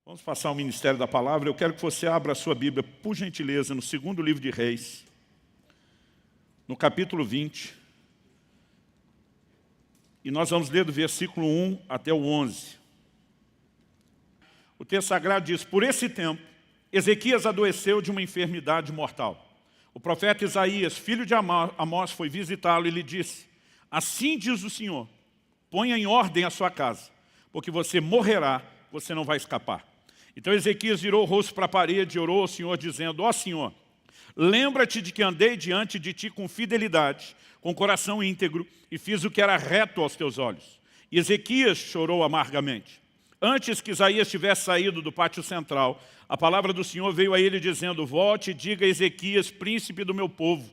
Vamos passar ao ministério da palavra. Eu quero que você abra a sua Bíblia, por gentileza, no segundo livro de Reis, no capítulo 20. E nós vamos ler do versículo 1 até o 11. O texto sagrado diz: por esse tempo, Ezequias adoeceu de uma enfermidade mortal. O profeta Isaías, filho de Amós, foi visitá-lo e lhe disse: assim diz o Senhor, ponha em ordem a sua casa, porque você morrerá, você não vai escapar. Então Ezequias virou o rosto para a parede e orou ao Senhor, dizendo: ó Senhor, lembra-te de que andei diante de ti com fidelidade, com coração íntegro, e fiz o que era reto aos teus olhos. E Ezequias chorou amargamente. Antes que Isaías tivesse saído do pátio central, a palavra do Senhor veio a ele dizendo: volte e diga a Ezequias, príncipe do meu povo: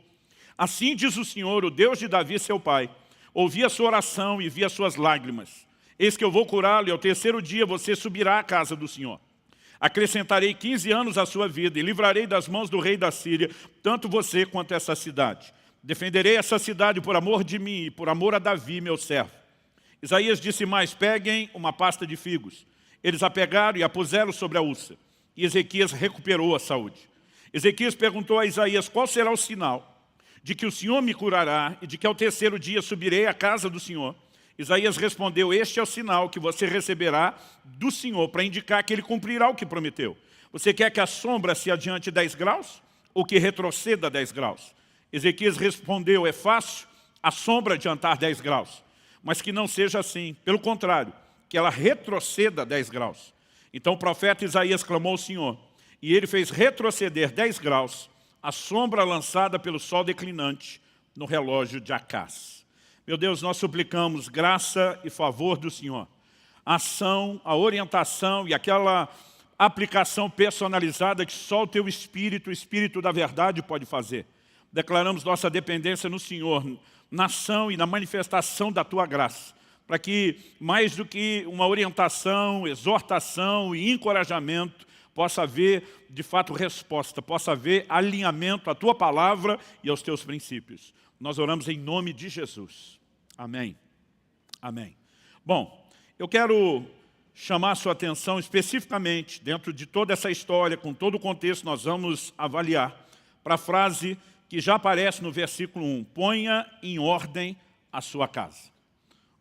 assim diz o Senhor, o Deus de Davi seu pai, ouvi a sua oração e vi as suas lágrimas. Eis que eu vou curá-lo, e ao terceiro dia você subirá à casa do Senhor. Acrescentarei 15 anos à sua vida e livrarei das mãos do rei da Síria, tanto você quanto essa cidade. Defenderei essa cidade por amor de mim e por amor a Davi, meu servo. Isaías disse mais: peguem uma pasta de figos. Eles a pegaram e a puseram sobre a úlcera. E Ezequias recuperou a saúde. Ezequias perguntou a Isaías: qual será o sinal de que o Senhor me curará e de que ao terceiro dia subirei à casa do Senhor? Isaías respondeu: este é o sinal que você receberá do Senhor, para indicar que Ele cumprirá o que prometeu. Você quer que a sombra se adiante 10 graus? Ou que retroceda 10 graus? Ezequias respondeu: é fácil a sombra adiantar 10 graus, mas que não seja assim. Pelo contrário, que ela retroceda 10 graus. Então o profeta Isaías clamou ao Senhor, e ele fez retroceder 10 graus a sombra lançada pelo sol declinante no relógio de Acás. Meu Deus, nós suplicamos graça e favor do Senhor. A ação, a orientação e aquela aplicação personalizada que só o Teu Espírito, o Espírito da verdade, pode fazer. Declaramos nossa dependência no Senhor, na ação e na manifestação da Tua graça, para que, mais do que uma orientação, exortação e encorajamento, possa haver, de fato, resposta, possa haver alinhamento à Tua palavra e aos Teus princípios. Nós oramos em nome de Jesus. Amém. Amém. Bom, eu quero chamar a sua atenção especificamente, dentro de toda essa história, com todo o contexto, nós vamos avaliar, para a frase que já aparece no versículo 1. Ponha em ordem a sua casa.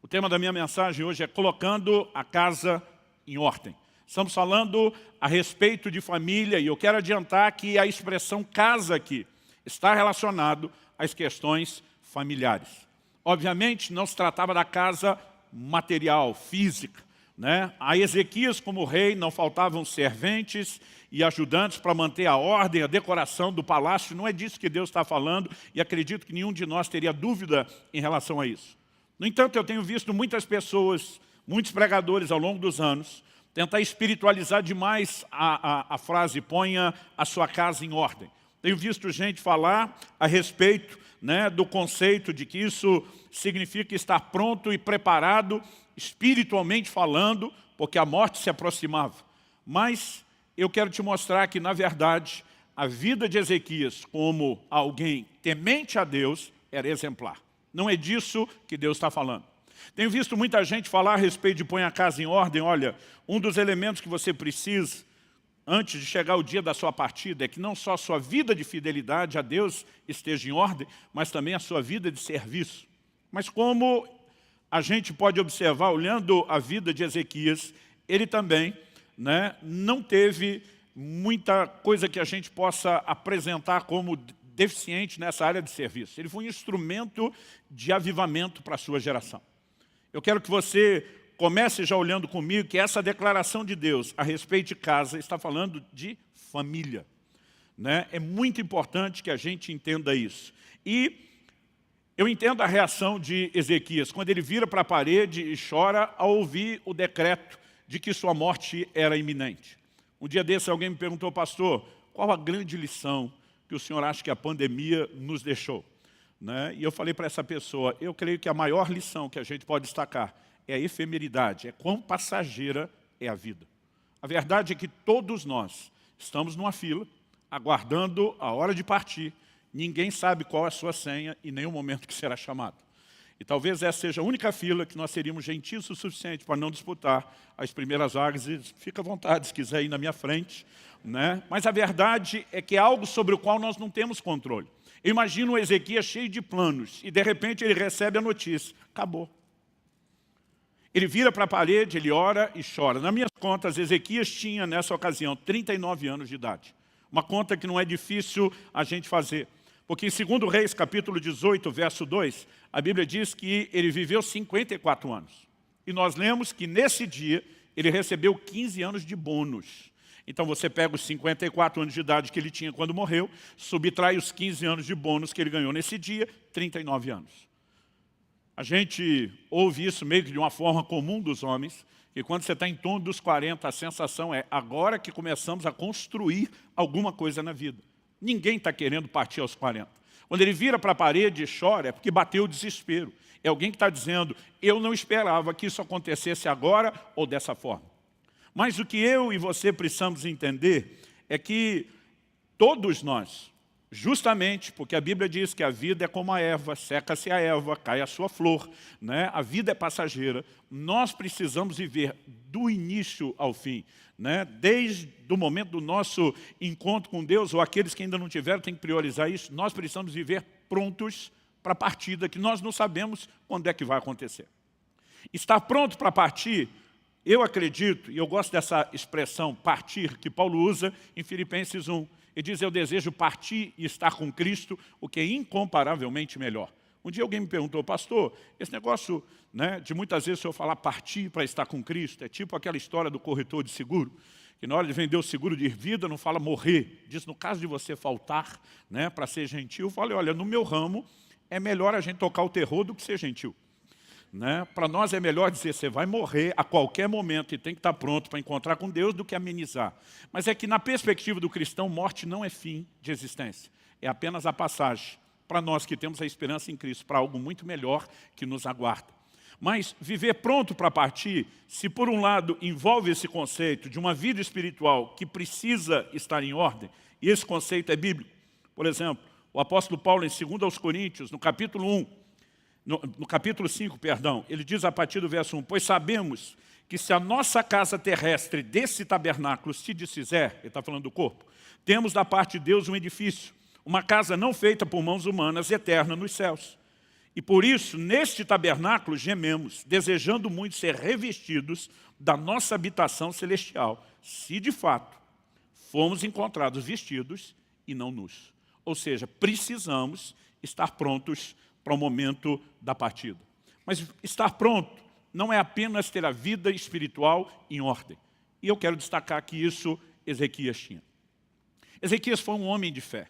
O tema da minha mensagem hoje é colocando a casa em ordem. Estamos falando a respeito de família e eu quero adiantar que a expressão casa aqui está relacionado às questões familiares. Obviamente, não se tratava da casa material, física, né? A Ezequias, como rei, não faltavam serventes e ajudantes para manter a ordem, a decoração do palácio. Não é disso que Deus está falando e acredito que nenhum de nós teria dúvida em relação a isso. No entanto, eu tenho visto muitas pessoas, muitos pregadores ao longo dos anos, tentar espiritualizar demais a frase ponha a sua casa em ordem. Tenho visto gente falar a respeito, né, do conceito de que isso significa estar pronto e preparado, espiritualmente falando, porque a morte se aproximava. Mas eu quero te mostrar que, na verdade, a vida de Ezequias, como alguém temente a Deus, era exemplar. Não é disso que Deus está falando. Tenho visto muita gente falar a respeito de põe a casa em ordem. Olha, um dos elementos que você precisa antes de chegar o dia da sua partida, é que não só a sua vida de fidelidade a Deus esteja em ordem, mas também a sua vida de serviço. Mas como a gente pode observar, olhando a vida de Ezequias, ele também, né, não teve muita coisa que a gente possa apresentar como deficiente nessa área de serviço. Ele foi um instrumento de avivamento para a sua geração. Eu quero que você comece já olhando comigo que essa declaração de Deus a respeito de casa está falando de família, né? É muito importante que a gente entenda isso. E eu entendo a reação de Ezequias, quando ele vira para a parede e chora ao ouvir o decreto de que sua morte era iminente. Um dia desse alguém me perguntou: pastor, qual a grande lição que o senhor acha que a pandemia nos deixou? Né? E eu falei para essa pessoa: eu creio que a maior lição que a gente pode destacar é a efemeridade, é quão passageira é a vida. A verdade é que todos nós estamos numa fila, aguardando a hora de partir. Ninguém sabe qual é a sua senha e nem o momento que será chamado. E talvez essa seja a única fila que nós seríamos gentios o suficiente para não disputar as primeiras vagas. E fica à vontade se quiser ir na minha frente, né? Mas a verdade é que é algo sobre o qual nós não temos controle. Eu imagino o Ezequias cheio de planos e de repente ele recebe a notícia. Acabou. Ele vira para a parede, ele ora e chora. Nas minhas contas, Ezequias tinha nessa ocasião 39 anos de idade. Uma conta que não é difícil a gente fazer. Porque em 2 Reis, capítulo 18, verso 2, a Bíblia diz que ele viveu 54 anos. E nós lemos que nesse dia ele recebeu 15 anos de bônus. Então você pega os 54 anos de idade que ele tinha quando morreu, subtrai os 15 anos de bônus que ele ganhou nesse dia, 39 anos. A gente ouve isso meio que de uma forma comum dos homens, e quando você está em torno dos 40, a sensação é agora que começamos a construir alguma coisa na vida. Ninguém está querendo partir aos 40. Quando ele vira para a parede e chora, é porque bateu o desespero. É alguém que está dizendo, eu não esperava que isso acontecesse agora ou dessa forma. Mas o que eu e você precisamos entender é que todos nós, justamente porque a Bíblia diz que a vida é como a erva, seca-se a erva, cai a sua flor, né? A vida é passageira, nós precisamos viver do início ao fim, né? Desde o momento do nosso encontro com Deus, ou aqueles que ainda não tiveram, têm que priorizar isso, nós precisamos viver prontos para a partida, que nós não sabemos quando é que vai acontecer. Estar pronto para partir, eu acredito, e eu gosto dessa expressão partir, que Paulo usa em Filipenses 1. Ele diz, eu desejo partir e estar com Cristo, o que é incomparavelmente melhor. Um dia alguém me perguntou, pastor, esse negócio, né, de muitas vezes o senhor falar partir para estar com Cristo, é tipo aquela história do corretor de seguro, que na hora de vender o seguro de vida não fala morrer, diz no caso de você faltar, né, para ser gentil, fala, olha, no meu ramo é melhor a gente tocar o terror do que ser gentil. Né? Para nós é melhor dizer, você vai morrer a qualquer momento e tem que estar pronto para encontrar com Deus do que amenizar. Mas é que na perspectiva do cristão, morte não é fim de existência. É apenas a passagem para nós que temos a esperança em Cristo, para algo muito melhor que nos aguarda. Mas viver pronto para partir, se por um lado envolve esse conceito de uma vida espiritual que precisa estar em ordem, e esse conceito é bíblico. Por exemplo, o apóstolo Paulo em 2 aos Coríntios, no capítulo 1, no capítulo 5, perdão, ele diz a partir do verso 1, pois sabemos que se a nossa casa terrestre desse tabernáculo se desfizer, ele está falando do corpo, temos da parte de Deus um edifício, uma casa não feita por mãos humanas, eterna nos céus. E por isso, neste tabernáculo gememos, desejando muito ser revestidos da nossa habitação celestial, se de fato fomos encontrados vestidos e não nus. Ou seja, precisamos estar prontos para o momento da partida. Mas estar pronto não é apenas ter a vida espiritual em ordem. E eu quero destacar que isso Ezequias tinha. Ezequias foi um homem de fé.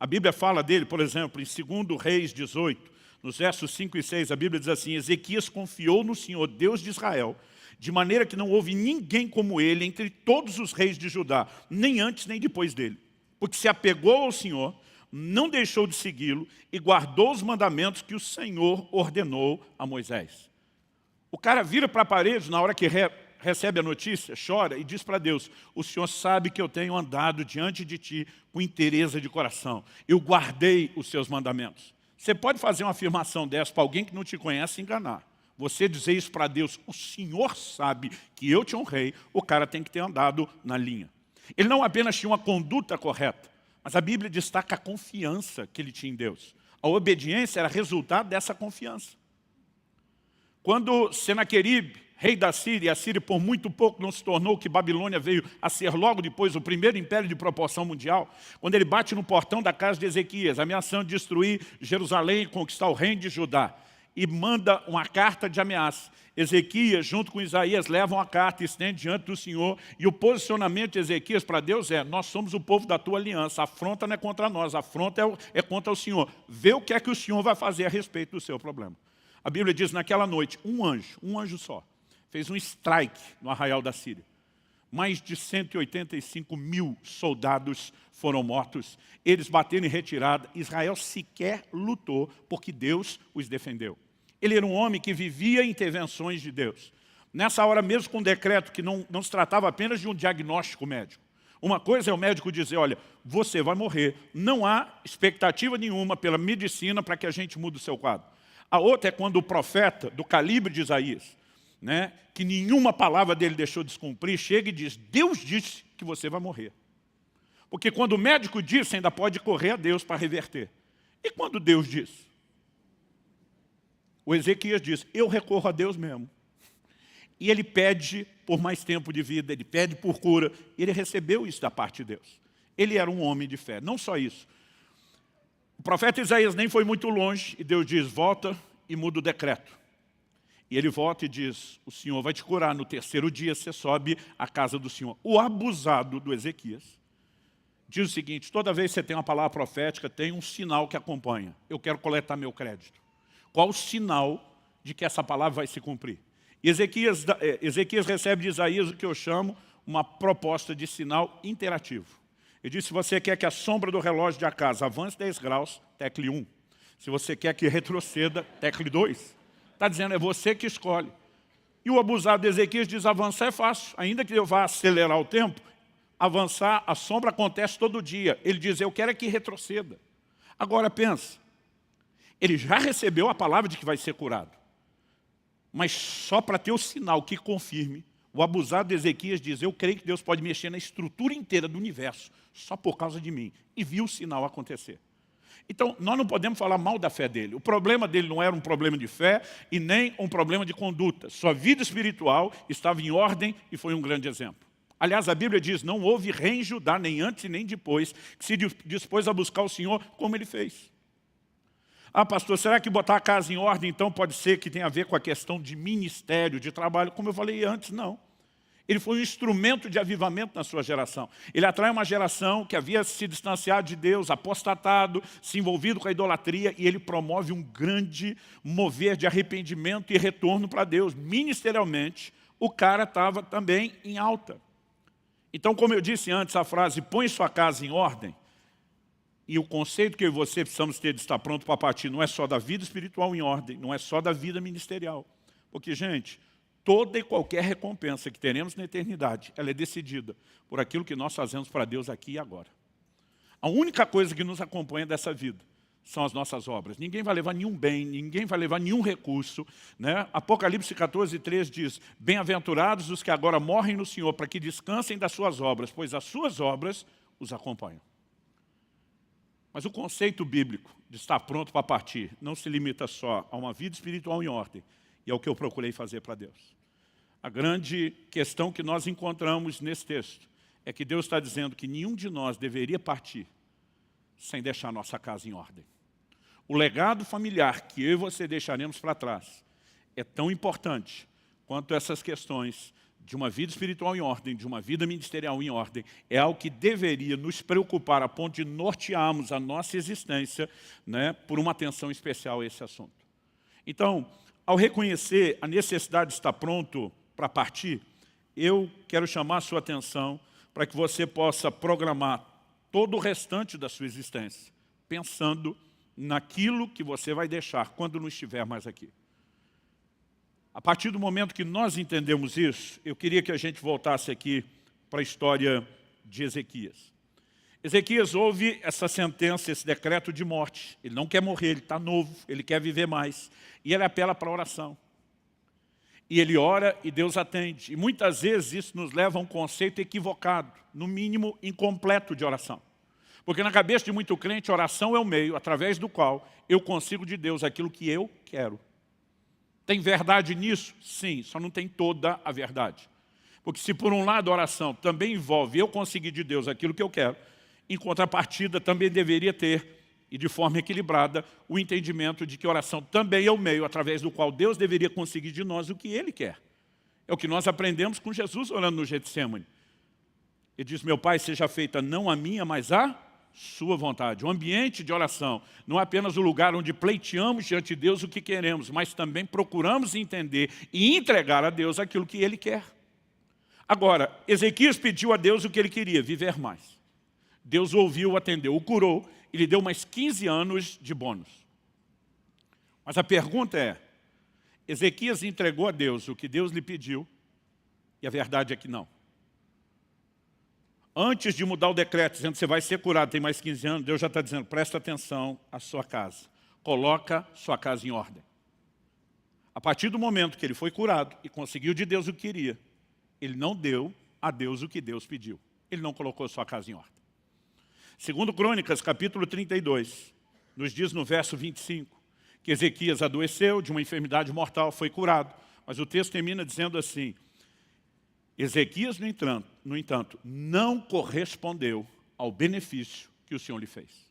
A Bíblia fala dele, por exemplo, em 2 Reis 18, nos versos 5 e 6, a Bíblia diz assim, Ezequias confiou no Senhor, Deus de Israel, de maneira que não houve ninguém como ele entre todos os reis de Judá, nem antes nem depois dele. Porque se apegou ao Senhor, não deixou de segui-lo e guardou os mandamentos que o Senhor ordenou a Moisés. O cara vira para a parede na hora que recebe a notícia, chora e diz para Deus, o Senhor sabe que eu tenho andado diante de ti com inteireza de coração. Eu guardei os seus mandamentos. Você pode fazer uma afirmação dessa para alguém que não te conhece e enganar. Você dizer isso para Deus, o Senhor sabe que eu te honrei, o cara tem que ter andado na linha. Ele não apenas tinha uma conduta correta, mas a Bíblia destaca a confiança que ele tinha em Deus. A obediência era resultado dessa confiança. Quando Senaqueribe, rei da Síria, e a Síria por muito pouco não se tornou o que Babilônia veio a ser logo depois, o primeiro império de proporção mundial, quando ele bate no portão da casa de Ezequias, ameaçando destruir Jerusalém e conquistar o reino de Judá, e manda uma carta de ameaça. Ezequias, junto com Isaías, levam a carta e estende diante do Senhor, e o posicionamento de Ezequias para Deus é, nós somos o povo da tua aliança, a afronta não é contra nós, a afronta é contra o Senhor. Vê o que é que o Senhor vai fazer a respeito do seu problema. A Bíblia diz, naquela noite, um anjo só, fez um strike no arraial da Síria. Mais de 185 mil soldados foram mortos, eles bateram em retirada, Israel sequer lutou, porque Deus os defendeu. Ele era um homem que vivia intervenções de Deus. Nessa hora mesmo com um decreto que não se tratava apenas de um diagnóstico médico. Uma coisa é o médico dizer, olha, você vai morrer. Não há expectativa nenhuma pela medicina para que a gente mude o seu quadro. A outra é quando o profeta, do calibre de Isaías, né, que nenhuma palavra dele deixou de se cumprir, chega e diz, Deus disse que você vai morrer. Porque quando o médico disse, ainda pode correr a Deus para reverter. E quando Deus diz? O Ezequias diz, eu recorro a Deus mesmo. E ele pede por mais tempo de vida, ele pede por cura. Ele recebeu isso da parte de Deus. Ele era um homem de fé. Não só isso. O profeta Isaías nem foi muito longe e Deus diz, volta e muda o decreto. E ele volta e diz, o Senhor vai te curar, no terceiro dia você sobe à casa do Senhor. O abusado do Ezequias diz o seguinte, toda vez que você tem uma palavra profética, tem um sinal que acompanha. Eu quero coletar meu crédito. Qual o sinal de que essa palavra vai se cumprir? E Ezequias recebe de Isaías o que eu chamo uma proposta de sinal interativo. Ele diz, se você quer que a sombra do relógio de Acas avance 10 graus, tecle 1. Se você quer que retroceda, tecle 2. Está dizendo, é você que escolhe. E o abusado de Ezequias diz, avançar é fácil. Ainda que eu vá acelerar o tempo, avançar, a sombra acontece todo dia. Ele diz, eu quero é que retroceda. Agora pensa, ele já recebeu a palavra de que vai ser curado. Mas só para ter o sinal que confirme, o abusado de Ezequias diz, eu creio que Deus pode mexer na estrutura inteira do universo, só por causa de mim. E viu o sinal acontecer. Então, nós não podemos falar mal da fé dele. O problema dele não era um problema de fé e nem um problema de conduta. Sua vida espiritual estava em ordem e foi um grande exemplo. Aliás, a Bíblia diz, não houve rei em Judá, nem antes nem depois, que se dispôs a buscar o Senhor como ele fez. Ah, pastor, será que botar a casa em ordem, então, pode ser que tenha a ver com a questão de ministério, de trabalho? Como eu falei antes, não. Ele foi um instrumento de avivamento na sua geração. Ele atrai uma geração que havia se distanciado de Deus, apostatado, se envolvido com a idolatria, e ele promove um grande mover de arrependimento e retorno para Deus. Ministerialmente, o cara estava também em alta. Então, como eu disse antes, a frase, põe sua casa em ordem, e o conceito que eu e você precisamos ter de estar pronto para partir não é só da vida espiritual em ordem, não é só da vida ministerial. Porque, gente, toda e qualquer recompensa que teremos na eternidade, ela é decidida por aquilo que nós fazemos para Deus aqui e agora. A única coisa que nos acompanha dessa vida são as nossas obras. Ninguém vai levar nenhum bem, ninguém vai levar nenhum recurso, né? Apocalipse 14:3 diz, bem-aventurados os que agora morrem no Senhor, para que descansem das suas obras, pois as suas obras os acompanham. Mas o conceito bíblico de estar pronto para partir não se limita só a uma vida espiritual em ordem, e é o que eu procurei fazer para Deus. A grande questão que nós encontramos nesse texto é que Deus está dizendo que nenhum de nós deveria partir sem deixar nossa casa em ordem. O legado familiar que eu e você deixaremos para trás é tão importante quanto essas questões de uma vida espiritual em ordem, de uma vida ministerial em ordem, é algo que deveria nos preocupar a ponto de nortearmos a nossa existência, né, por uma atenção especial a esse assunto. Então, ao reconhecer a necessidade de estar pronto para partir, eu quero chamar a sua atenção para que você possa programar todo o restante da sua existência, pensando naquilo que você vai deixar quando não estiver mais aqui. A partir do momento que nós entendemos isso, eu queria que a gente voltasse aqui para a história de Ezequias. Ezequias ouve essa sentença, esse decreto de morte. Ele não quer morrer, ele está novo, ele quer viver mais. E ele apela para a oração. E ele ora e Deus atende. E muitas vezes isso nos leva a um conceito equivocado, no mínimo incompleto de oração. Porque na cabeça de muito crente, a oração é o meio através do qual eu consigo de Deus aquilo que eu quero. Tem verdade nisso? Sim, só não tem toda a verdade. Porque se por um lado a oração também envolve eu conseguir de Deus aquilo que eu quero, em contrapartida também deveria ter, e de forma equilibrada, o entendimento de que a oração também é o meio através do qual Deus deveria conseguir de nós o que Ele quer. É o que nós aprendemos com Jesus orando no Getsemane. Ele diz, meu Pai, seja feita não a minha, mas a sua vontade. O ambiente de oração não é apenas o lugar onde pleiteamos diante de Deus o que queremos, mas também procuramos entender e entregar a Deus aquilo que Ele quer. Agora, Ezequias pediu a Deus o que ele queria, viver mais. Deus ouviu, atendeu, o curou e lhe deu mais 15 anos de bônus. Mas a pergunta é, Ezequias entregou a Deus o que Deus lhe pediu? E a verdade é que não. Antes de mudar o decreto, dizendo que você vai ser curado, tem mais 15 anos, Deus já está dizendo, presta atenção à sua casa. Coloca sua casa em ordem. A partir do momento que ele foi curado e conseguiu de Deus o que queria, ele não deu a Deus o que Deus pediu. Ele não colocou sua casa em ordem. Segundo Crônicas, capítulo 32, nos diz no verso 25, que Ezequias adoeceu de uma enfermidade mortal, foi curado. Mas o texto termina dizendo assim: Ezequias, no entanto, não correspondeu ao benefício que o Senhor lhe fez.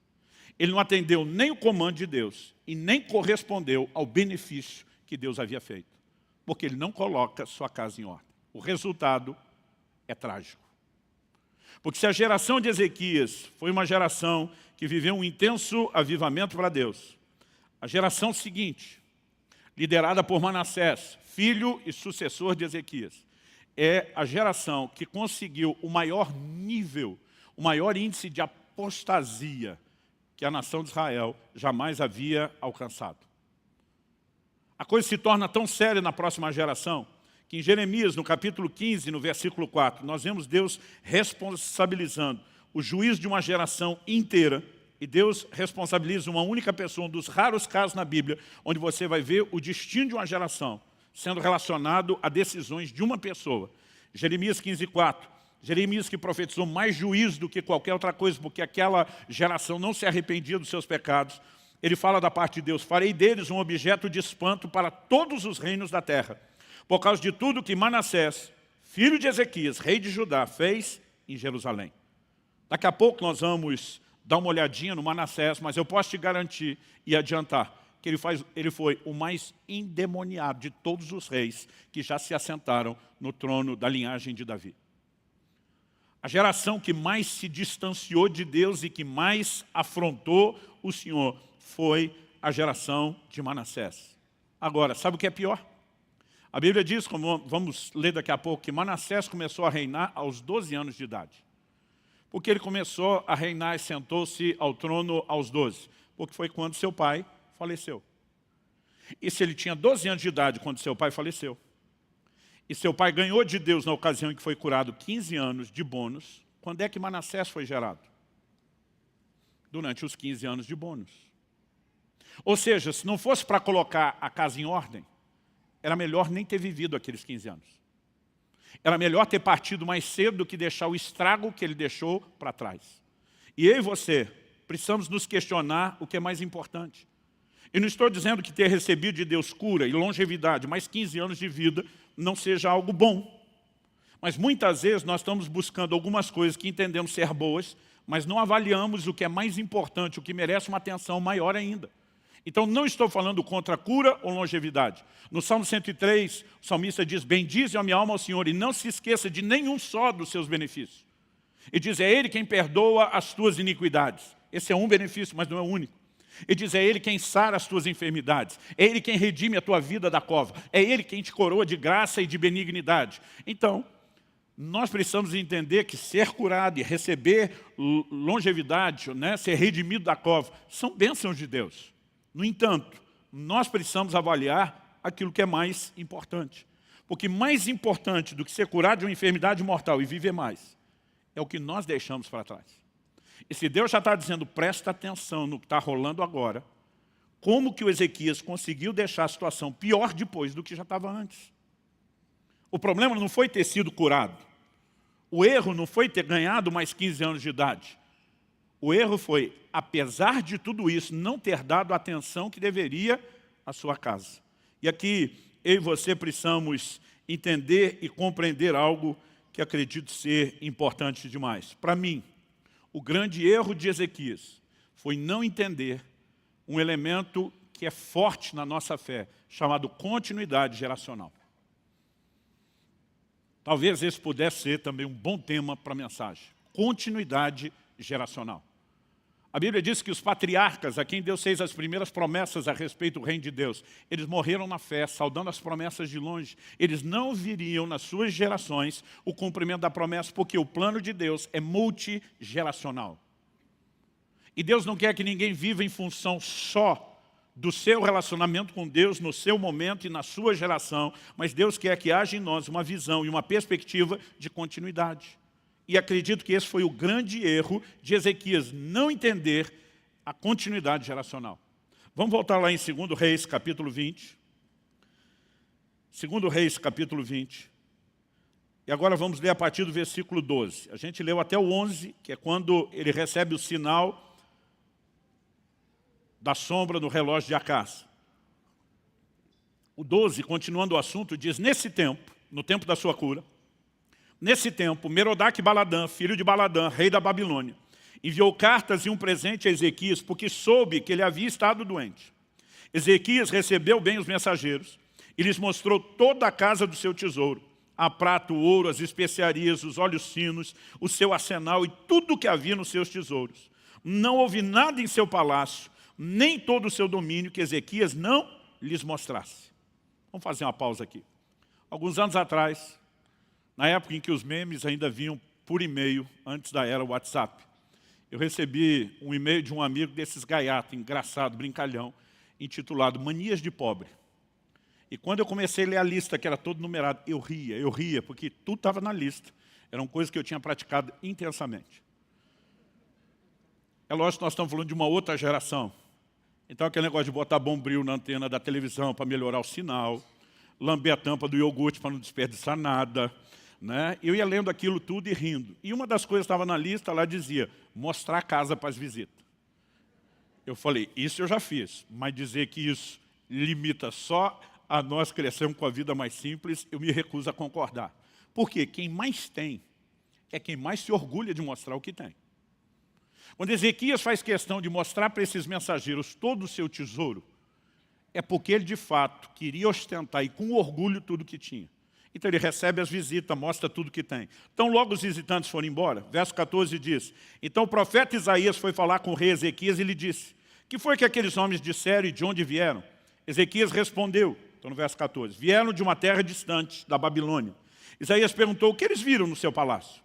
Ele não atendeu nem o comando de Deus e nem correspondeu ao benefício que Deus havia feito, porque ele não coloca sua casa em ordem. O resultado é trágico. Porque se a geração de Ezequias foi uma geração que viveu um intenso avivamento para Deus, a geração seguinte, liderada por Manassés, filho e sucessor de Ezequias, é a geração que conseguiu o maior nível, o maior índice de apostasia que a nação de Israel jamais havia alcançado. A coisa se torna tão séria na próxima geração que em Jeremias, no capítulo 15, no versículo 4, nós vemos Deus responsabilizando o juízo de uma geração inteira, e Deus responsabiliza uma única pessoa, um dos raros casos na Bíblia, onde você vai ver o destino de uma geração sendo relacionado a decisões de uma pessoa. Jeremias 15, 4. Jeremias, que profetizou mais juízo do que qualquer outra coisa, porque aquela geração não se arrependia dos seus pecados. Ele fala da parte de Deus: farei deles um objeto de espanto para todos os reinos da terra, por causa de tudo que Manassés, filho de Ezequias, rei de Judá, fez em Jerusalém. Daqui a pouco nós vamos dar uma olhadinha no Manassés, mas eu posso te garantir e adiantar que ele foi o mais endemoniado de todos os reis que já se assentaram no trono da linhagem de Davi. A geração que mais se distanciou de Deus e que mais afrontou o Senhor foi a geração de Manassés. Agora, sabe o que é pior? A Bíblia diz, como vamos ler daqui a pouco, que Manassés começou a reinar aos 12 anos de idade. Por que ele começou a reinar e sentou-se ao trono aos 12? Porque foi quando seu pai faleceu. E se ele tinha 12 anos de idade quando seu pai faleceu, e seu pai ganhou de Deus na ocasião em que foi curado 15 anos de bônus, quando é que Manassés foi gerado? Durante os 15 anos de bônus. Ou seja, se não fosse para colocar a casa em ordem, era melhor nem ter vivido aqueles 15 anos. Era melhor ter partido mais cedo do que deixar o estrago que ele deixou para trás. E eu e você precisamos nos questionar o que é mais importante. E não estou dizendo que ter recebido de Deus cura e longevidade, mais 15 anos de vida, não seja algo bom. Mas muitas vezes nós estamos buscando algumas coisas que entendemos ser boas, mas não avaliamos o que é mais importante, o que merece uma atenção maior ainda. Então não estou falando contra cura ou longevidade. No Salmo 103, o salmista diz: bendize a minha alma ao Senhor e não se esqueça de nenhum só dos seus benefícios. E diz: é Ele quem perdoa as tuas iniquidades. Esse é um benefício, mas não é o único. E diz: é Ele quem sara as tuas enfermidades. É Ele quem redime a tua vida da cova. É Ele quem te coroa de graça e de benignidade. Então, nós precisamos entender que ser curado e receber longevidade, né, ser redimido da cova, são bênçãos de Deus. No entanto, nós precisamos avaliar aquilo que é mais importante. Porque mais importante do que ser curado de uma enfermidade mortal e viver mais, é o que nós deixamos para trás. E se Deus já está dizendo, presta atenção no que está rolando agora, como que o Ezequias conseguiu deixar a situação pior depois do que já estava antes? O problema não foi ter sido curado. O erro não foi ter ganhado mais 15 anos de idade. O erro foi, apesar de tudo isso, não ter dado a atenção que deveria à sua casa. E aqui, eu e você precisamos entender e compreender algo que acredito ser importante demais. Para mim, o grande erro de Ezequias foi não entender um elemento que é forte na nossa fé, chamado continuidade geracional. Talvez esse pudesse ser também um bom tema para a mensagem. Continuidade geracional. A Bíblia diz que os patriarcas, a quem Deus fez as primeiras promessas a respeito do reino de Deus, eles morreram na fé, saudando as promessas de longe. Eles não viriam nas suas gerações o cumprimento da promessa, porque o plano de Deus é multigeracional. E Deus não quer que ninguém viva em função só do seu relacionamento com Deus, no seu momento e na sua geração, mas Deus quer que haja em nós uma visão e uma perspectiva de continuidade. E acredito que esse foi o grande erro de Ezequias, não entender a continuidade geracional. Vamos voltar lá em 2 Reis, capítulo 20. 2 Reis, capítulo 20. E agora vamos ler a partir do versículo 12. A gente leu até o 11, que é quando ele recebe o sinal da sombra no relógio de Acás. O 12, continuando o assunto, diz: nesse tempo, no tempo da sua cura, nesse tempo, Merodach-Baladã, filho de Baladã, rei da Babilônia, enviou cartas e um presente a Ezequias, porque soube que ele havia estado doente. Ezequias recebeu bem os mensageiros e lhes mostrou toda a casa do seu tesouro, a prata, o ouro, as especiarias, os óleos finos, o seu arsenal e tudo o que havia nos seus tesouros. Não houve nada em seu palácio, nem todo o seu domínio que Ezequias não lhes mostrasse. Vamos fazer uma pausa aqui. Alguns anos atrás, na época em que os memes ainda vinham por e-mail, antes da era WhatsApp, eu recebi um e-mail de um amigo desses gaiatos, engraçado, brincalhão, intitulado Manias de Pobre. E quando eu comecei a ler a lista, que era todo numerado, eu ria, porque tudo estava na lista. Eram coisas que eu tinha praticado intensamente. É lógico que nós estamos falando de uma outra geração. Então aquele negócio de botar bombril na antena da televisão para melhorar o sinal, lamber a tampa do iogurte para não desperdiçar nada, né? Eu ia lendo aquilo tudo e rindo. E uma das coisas que estava na lista, lá dizia, mostrar a casa para as visitas. Eu falei, isso eu já fiz, mas dizer que isso limita só a nós crescermos com a vida mais simples, eu me recuso a concordar. Porque quem mais tem é quem mais se orgulha de mostrar o que tem. Quando Ezequias faz questão de mostrar para esses mensageiros todo o seu tesouro, é porque ele de fato queria ostentar e com orgulho tudo que tinha. Então ele recebe as visitas, mostra tudo que tem. Então logo os visitantes foram embora. Verso 14 diz, então o profeta Isaías foi falar com o rei Ezequias e lhe disse, que foi que aqueles homens disseram e de onde vieram? Ezequias respondeu, então no verso 14, vieram de uma terra distante, da Babilônia. Isaías perguntou, o que eles viram no seu palácio?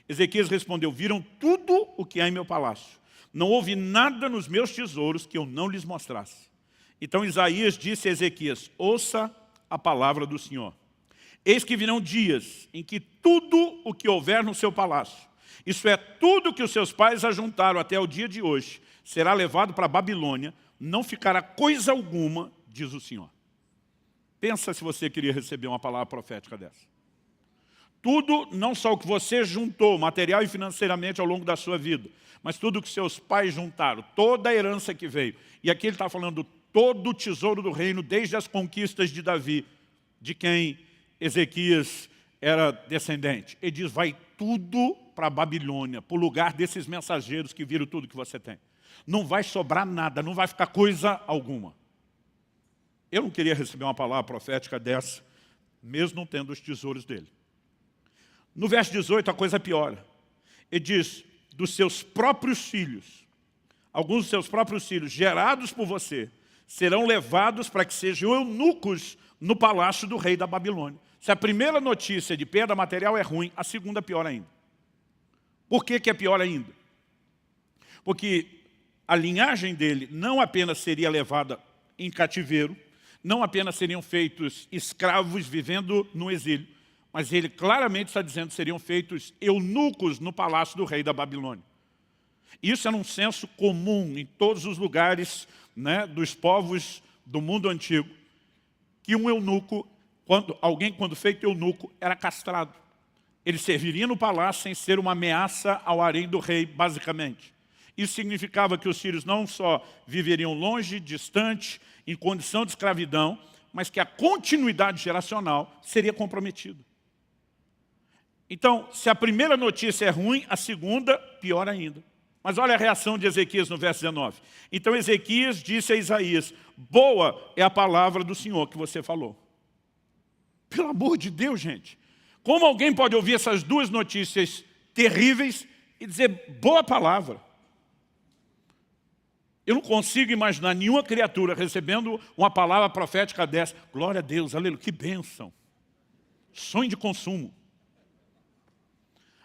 Ezequias respondeu, viram tudo o que há em meu palácio. Não houve nada nos meus tesouros que eu não lhes mostrasse. Então Isaías disse a Ezequias, ouça a palavra do Senhor. Eis que virão dias em que tudo o que houver no seu palácio, isso é, tudo que os seus pais ajuntaram até o dia de hoje, será levado para a Babilônia, não ficará coisa alguma, diz o Senhor. Pensa se você queria receber uma palavra profética dessa. Tudo, não só o que você juntou, material e financeiramente ao longo da sua vida, mas tudo o que seus pais juntaram, toda a herança que veio. E aqui ele está falando todo o tesouro do reino, desde as conquistas de Davi, de quem Ezequias era descendente. Ele diz, vai tudo para a Babilônia, para o lugar desses mensageiros que viram tudo que você tem. Não vai sobrar nada, não vai ficar coisa alguma. Eu não queria receber uma palavra profética dessa, mesmo não tendo os tesouros dele. No verso 18 a coisa piora. Ele diz, dos seus próprios filhos, alguns dos seus próprios filhos, gerados por você, serão levados para que sejam eunucos no palácio do rei da Babilônia. Se a primeira notícia de perda material é ruim, a segunda é pior ainda. Por que é pior ainda? Porque a linhagem dele não apenas seria levada em cativeiro, não apenas seriam feitos escravos vivendo no exílio, mas ele claramente está dizendo que seriam feitos eunucos no palácio do rei da Babilônia. Isso era um senso comum em todos os lugares, né, dos povos do mundo antigo, que um eunuco, quando feito eunuco, era castrado. Ele serviria no palácio sem ser uma ameaça ao harém do rei, basicamente. Isso significava que os filhos não só viveriam longe, distante, em condição de escravidão, mas que a continuidade geracional seria comprometida. Então, se a primeira notícia é ruim, a segunda, pior ainda. Mas olha a reação de Ezequias no verso 19. Então Ezequias disse a Isaías, boa é a palavra do Senhor que você falou. Pelo amor de Deus, gente. Como alguém pode ouvir essas duas notícias terríveis e dizer boa palavra? Eu não consigo imaginar nenhuma criatura recebendo uma palavra profética dessa. Glória a Deus, aleluia, que bênção. Sonho de consumo.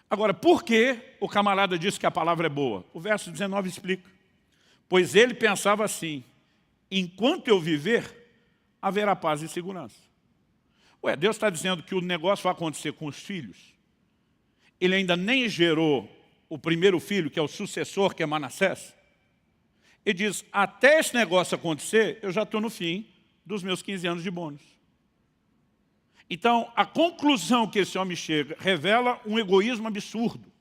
Agora, por que o camarada disse que a palavra é boa? O verso 19 explica. Pois ele pensava assim, enquanto eu viver, haverá paz e segurança. Ué, Deus está dizendo que o negócio vai acontecer com os filhos. Ele ainda nem gerou o primeiro filho, que é o sucessor, que é Manassés. Ele diz, até esse negócio acontecer, eu já estou no fim dos meus 15 anos de bônus. Então, a conclusão que esse homem chega revela um egoísmo absurdo.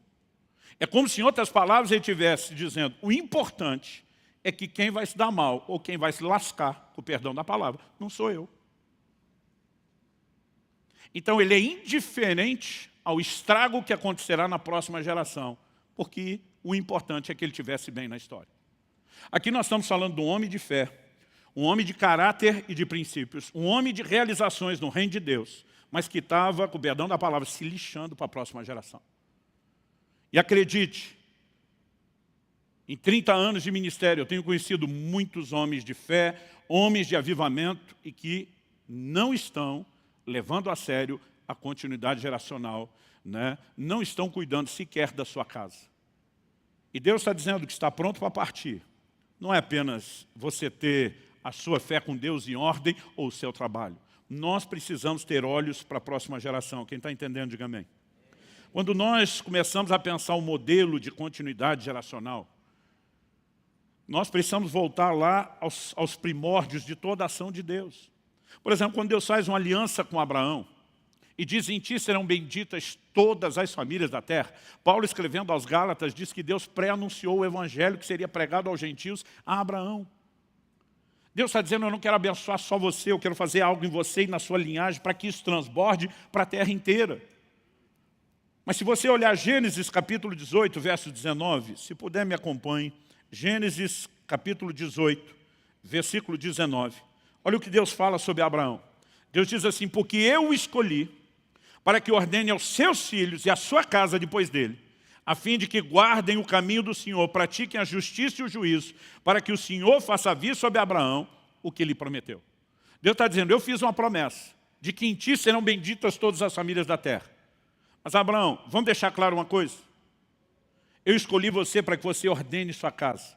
É como se, em outras palavras, ele estivesse dizendo, o importante é que quem vai se dar mal, ou quem vai se lascar, com o perdão da palavra, não sou eu. Então, ele é indiferente ao estrago que acontecerá na próxima geração, porque o importante é que ele estivesse bem na história. Aqui nós estamos falando de um homem de fé, um homem de caráter e de princípios, um homem de realizações no reino de Deus, mas que estava, com o perdão da palavra, se lixando para a próxima geração. E acredite, em 30 anos de ministério, eu tenho conhecido muitos homens de fé, homens de avivamento, e que não estão levando a sério a continuidade geracional, né? Não estão cuidando sequer da sua casa. E Deus está dizendo que está pronto para partir. Não é apenas você ter a sua fé com Deus em ordem ou o seu trabalho. Nós precisamos ter olhos para a próxima geração. Quem está entendendo, diga amém. Quando nós começamos a pensar um modelo de continuidade geracional, nós precisamos voltar lá aos primórdios de toda a ação de Deus. Por exemplo, quando Deus faz uma aliança com Abraão e diz, em ti serão benditas todas as famílias da terra. Paulo, escrevendo aos Gálatas, diz que Deus pré-anunciou o evangelho que seria pregado aos gentios a Abraão. Deus está dizendo, eu não quero abençoar só você, eu quero fazer algo em você e na sua linhagem para que isso transborde para a terra inteira. Mas se você olhar Gênesis capítulo 18, verso 19, se puder me acompanhe, Gênesis capítulo 18, versículo 19. Olha o que Deus fala sobre Abraão. Deus diz assim, porque eu o escolhi para que ordene aos seus filhos e à sua casa depois dele, a fim de que guardem o caminho do Senhor, pratiquem a justiça e o juízo, para que o Senhor faça vir sobre Abraão o que lhe prometeu. Deus está dizendo, eu fiz uma promessa, de que em ti serão benditas todas as famílias da terra. Mas Abraão, vamos deixar claro uma coisa? Eu escolhi você para que você ordene sua casa,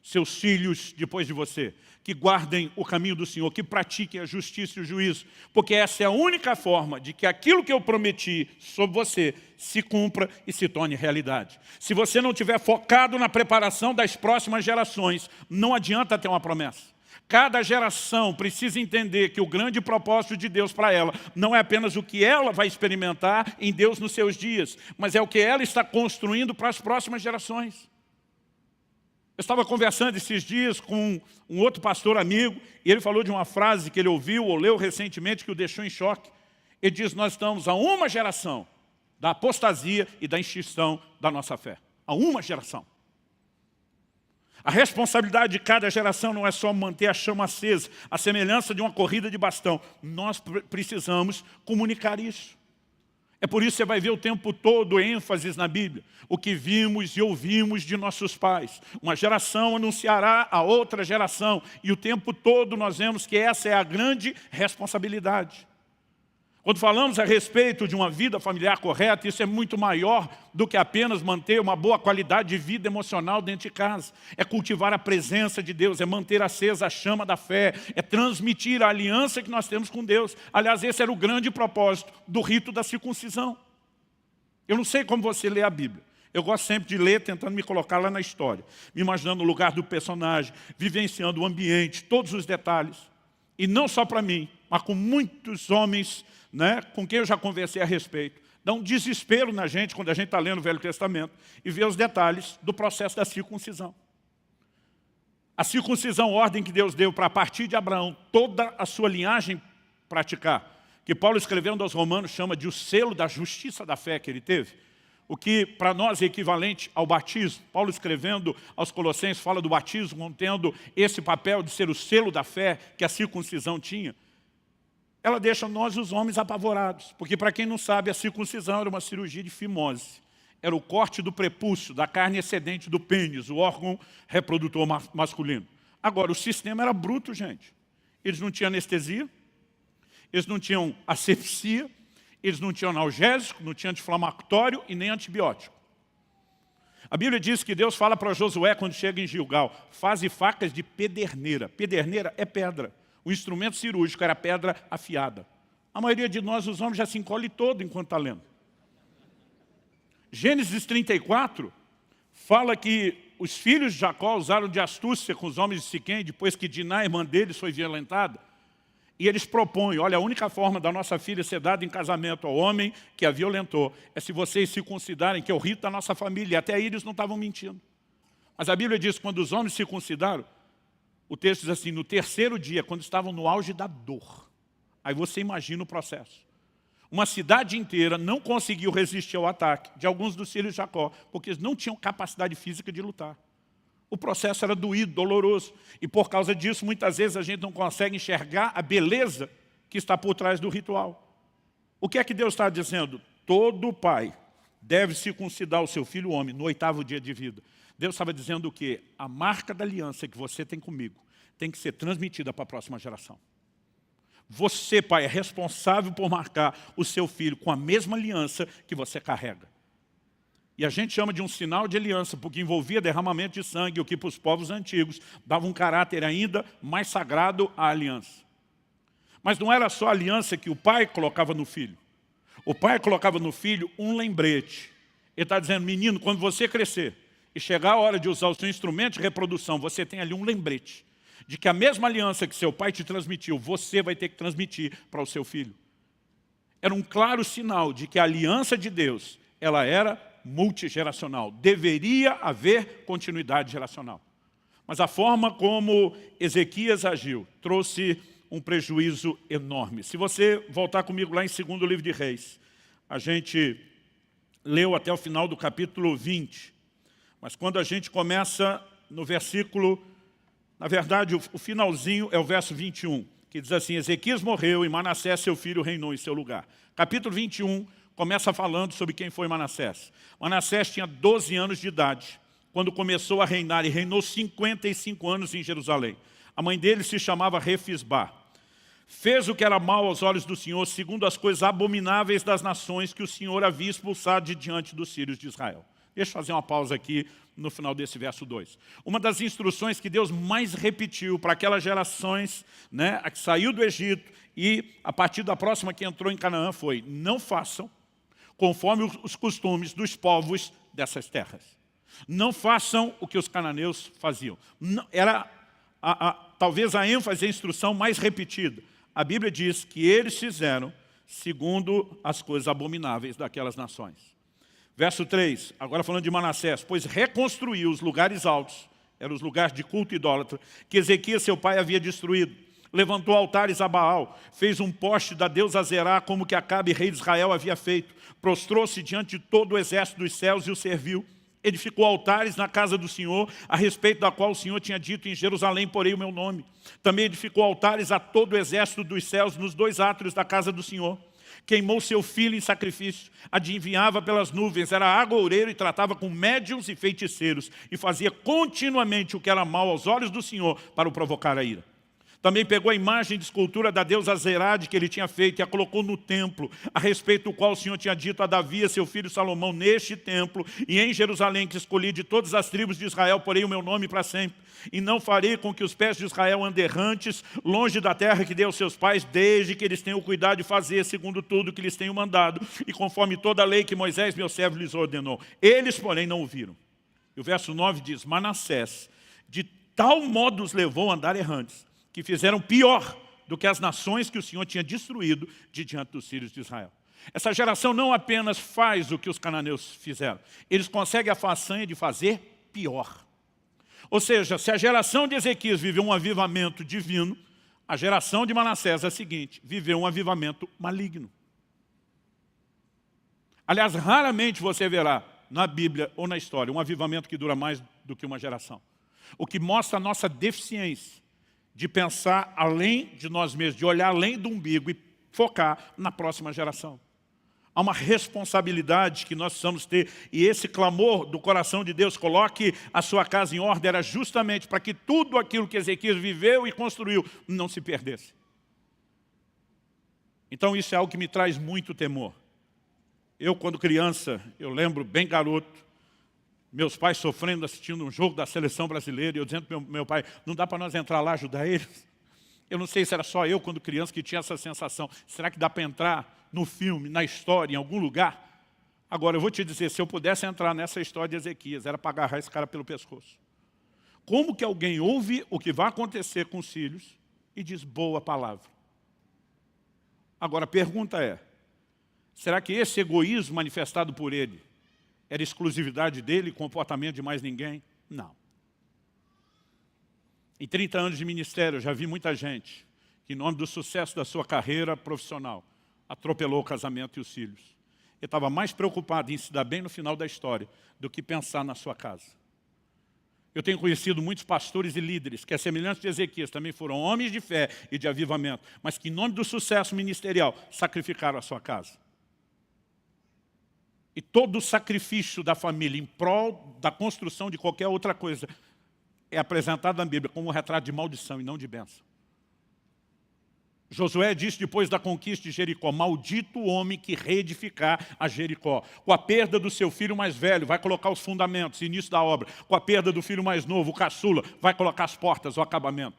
seus filhos depois de você, que guardem o caminho do Senhor, que pratiquem a justiça e o juízo, porque essa é a única forma de que aquilo que eu prometi sobre você se cumpra e se torne realidade. Se você não estiver focado na preparação das próximas gerações, não adianta ter uma promessa. Cada geração precisa entender que o grande propósito de Deus para ela não é apenas o que ela vai experimentar em Deus nos seus dias, mas é o que ela está construindo para as próximas gerações. Eu estava conversando esses dias com um outro pastor amigo, e ele falou de uma frase que ele ouviu ou leu recentemente que o deixou em choque. Ele diz, nós estamos a uma geração da apostasia e da extinção da nossa fé. A uma geração. A responsabilidade de cada geração não é só manter a chama acesa, a semelhança de uma corrida de bastão. Nós precisamos comunicar isso. É por isso que você vai ver o tempo todo ênfases na Bíblia. O que vimos e ouvimos de nossos pais. Uma geração anunciará a outra geração. E o tempo todo nós vemos que essa é a grande responsabilidade. Quando falamos a respeito de uma vida familiar correta, isso é muito maior do que apenas manter uma boa qualidade de vida emocional dentro de casa. É cultivar a presença de Deus, é manter acesa a chama da fé, é transmitir a aliança que nós temos com Deus. Aliás, esse era o grande propósito do rito da circuncisão. Eu não sei como você lê a Bíblia. Eu gosto sempre de ler, tentando me colocar lá na história, me imaginando no lugar do personagem, vivenciando o ambiente, todos os detalhes. E não só para mim, mas com muitos homens, né, com quem eu já conversei a respeito. Dá um desespero na gente quando a gente está lendo o Velho Testamento e vê os detalhes do processo da circuncisão. A circuncisão, ordem que Deus deu para a partir de Abraão, toda a sua linhagem praticar, que Paulo escrevendo aos Romanos chama de o selo da justiça da fé que ele teve, o que para nós é equivalente ao batismo. Paulo escrevendo aos Colossenses fala do batismo, contendo esse papel de ser o selo da fé que a circuncisão tinha. Ela deixa nós, os homens, apavorados. Porque, para quem não sabe, a circuncisão era uma cirurgia de fimose. Era o corte do prepúcio, da carne excedente do pênis, o órgão reprodutor masculino. Agora, o sistema era bruto, gente. Eles não tinham anestesia, eles não tinham asepsia, eles não tinham analgésico, não tinham anti-inflamatório e nem antibiótico. A Bíblia diz que Deus fala para Josué quando chega em Gilgal, faze facas de pederneira. Pederneira é pedra. O instrumento cirúrgico era pedra afiada. A maioria de nós, os homens, já se encolhe todo enquanto está lendo. Gênesis 34 fala que os filhos de Jacó usaram de astúcia com os homens de Siquém, depois que Diná, irmã deles, foi violentada. E eles propõem, olha, a única forma da nossa filha ser dada em casamento ao homem que a violentou é se vocês se considerarem que é o rito da nossa família. E até aí eles não estavam mentindo. Mas a Bíblia diz que quando os homens se circuncidaram, o texto diz assim, no terceiro dia, quando estavam no auge da dor. Aí você imagina o processo. Uma cidade inteira não conseguiu resistir ao ataque de alguns dos filhos de Jacó, porque eles não tinham capacidade física de lutar. O processo era doído, doloroso. E por causa disso, muitas vezes a gente não consegue enxergar a beleza que está por trás do ritual. O que é que Deus está dizendo? Todo pai deve circuncidar o seu filho homem no 8º dia de vida. Deus estava dizendo o quê? A marca da aliança que você tem comigo tem que ser transmitida para a próxima geração. Você, pai, é responsável por marcar o seu filho com a mesma aliança que você carrega. E a gente chama de um sinal de aliança, porque envolvia derramamento de sangue, o que para os povos antigos dava um caráter ainda mais sagrado à aliança. Mas não era só a aliança que o pai colocava no filho. O pai colocava no filho um lembrete. Ele está dizendo, menino, quando você crescer e chegar a hora de usar o seu instrumento de reprodução, você tem ali um lembrete de que a mesma aliança que seu pai te transmitiu, você vai ter que transmitir para o seu filho. Era um claro sinal de que a aliança de Deus, ela era multigeracional. Deveria haver continuidade geracional. Mas a forma como Ezequias agiu trouxe um prejuízo enorme. Se você voltar comigo lá em 2º livro de Reis, a gente leu até o final do capítulo 20. Mas quando a gente começa no versículo, na verdade o finalzinho é o verso 21, que diz assim, Ezequias morreu e Manassés, seu filho, reinou em seu lugar. Capítulo 21, começa falando sobre quem foi Manassés. Manassés tinha 12 anos de idade, quando começou a reinar, e reinou 55 anos em Jerusalém. A mãe dele se chamava Refisbá. Fez o que era mal aos olhos do Senhor, segundo as coisas abomináveis das nações que o Senhor havia expulsado de diante dos filhos de Israel. Deixa eu fazer uma pausa aqui no final desse verso 2. Uma das instruções que Deus mais repetiu para aquelas gerações, né, a que saiu do Egito e a partir da próxima que entrou em Canaã foi, não façam conforme os costumes dos povos dessas terras. Não façam o que os cananeus faziam. Era talvez a ênfase, a instrução mais repetida. A Bíblia diz que eles fizeram segundo as coisas abomináveis daquelas nações. Verso 3, agora falando de Manassés, pois reconstruiu os lugares altos, eram os lugares de culto idólatra, que Ezequias, seu pai, havia destruído. Levantou altares a Baal, fez um poste da deusa Zerá, como que Acabe, rei de Israel, havia feito. Prostrou-se diante de todo o exército dos céus e o serviu. Edificou altares na casa do Senhor, a respeito da qual o Senhor tinha dito, em Jerusalém porei o meu nome. Também edificou altares a todo o exército dos céus, nos 2 átrios da casa do Senhor. Queimou seu filho em sacrifício, adivinhava pelas nuvens, era agoureiro e tratava com médiuns e feiticeiros, e fazia continuamente o que era mal aos olhos do Senhor, para o provocar a ira. Também pegou a imagem de escultura da deusa Zerade que ele tinha feito e a colocou no templo, a respeito do qual o Senhor tinha dito a Davi, seu filho Salomão, neste templo e em Jerusalém, que escolhi de todas as tribos de Israel, porei o meu nome para sempre. E não farei com que os pés de Israel andem errantes, longe da terra que dei aos seus pais, desde que eles tenham cuidado de fazer segundo tudo que lhes tenho mandado, e conforme toda a lei que Moisés, meu servo, lhes ordenou. Eles, porém, não ouviram. E o verso 9 diz, Manassés, de tal modo os levou a andar errantes, que fizeram pior do que as nações que o Senhor tinha destruído de diante dos filhos de Israel. Essa geração não apenas faz o que os cananeus fizeram, eles conseguem a façanha de fazer pior. Ou seja, se a geração de Ezequias viveu um avivamento divino, a geração de Manassés, a seguinte, viveu um avivamento maligno. Aliás, raramente você verá na Bíblia ou na história um avivamento que dura mais do que uma geração. O que mostra a nossa deficiência de pensar além de nós mesmos, de olhar além do umbigo e focar na próxima geração. Há uma responsabilidade que nós precisamos ter, e esse clamor do coração de Deus, coloque a sua casa em ordem, era justamente para que tudo aquilo que Ezequias viveu e construiu não se perdesse. Então isso é algo que me traz muito temor. Eu, quando criança, eu lembro bem garoto, meus pais sofrendo, assistindo um jogo da seleção brasileira, e eu dizendo para meu pai, não dá para nós entrar lá ajudar eles? Eu não sei se era só eu, quando criança, que tinha essa sensação. Será que dá para entrar no filme, na história, em algum lugar? Agora, eu vou te dizer, se eu pudesse entrar nessa história de Ezequias, era para agarrar esse cara pelo pescoço. Como que alguém ouve o que vai acontecer com os filhos e diz boa palavra? Agora, a pergunta é, será que esse egoísmo manifestado por ele era exclusividade dele, comportamento de mais ninguém? Não. Em 30 anos de ministério, eu já vi muita gente que, em nome do sucesso da sua carreira profissional, atropelou o casamento e os filhos. Ele estava mais preocupado em se dar bem no final da história do que pensar na sua casa. Eu tenho conhecido muitos pastores e líderes que, a semelhança de Ezequias, também foram homens de fé e de avivamento, mas que, em nome do sucesso ministerial, sacrificaram a sua casa. E todo o sacrifício da família em prol da construção de qualquer outra coisa é apresentado na Bíblia como um retrato de maldição e não de bênção. Josué disse depois da conquista de Jericó, maldito o homem que reedificar a Jericó. Com a perda do seu filho mais velho, vai colocar os fundamentos, início da obra. Com a perda do filho mais novo, o caçula, vai colocar as portas, o acabamento.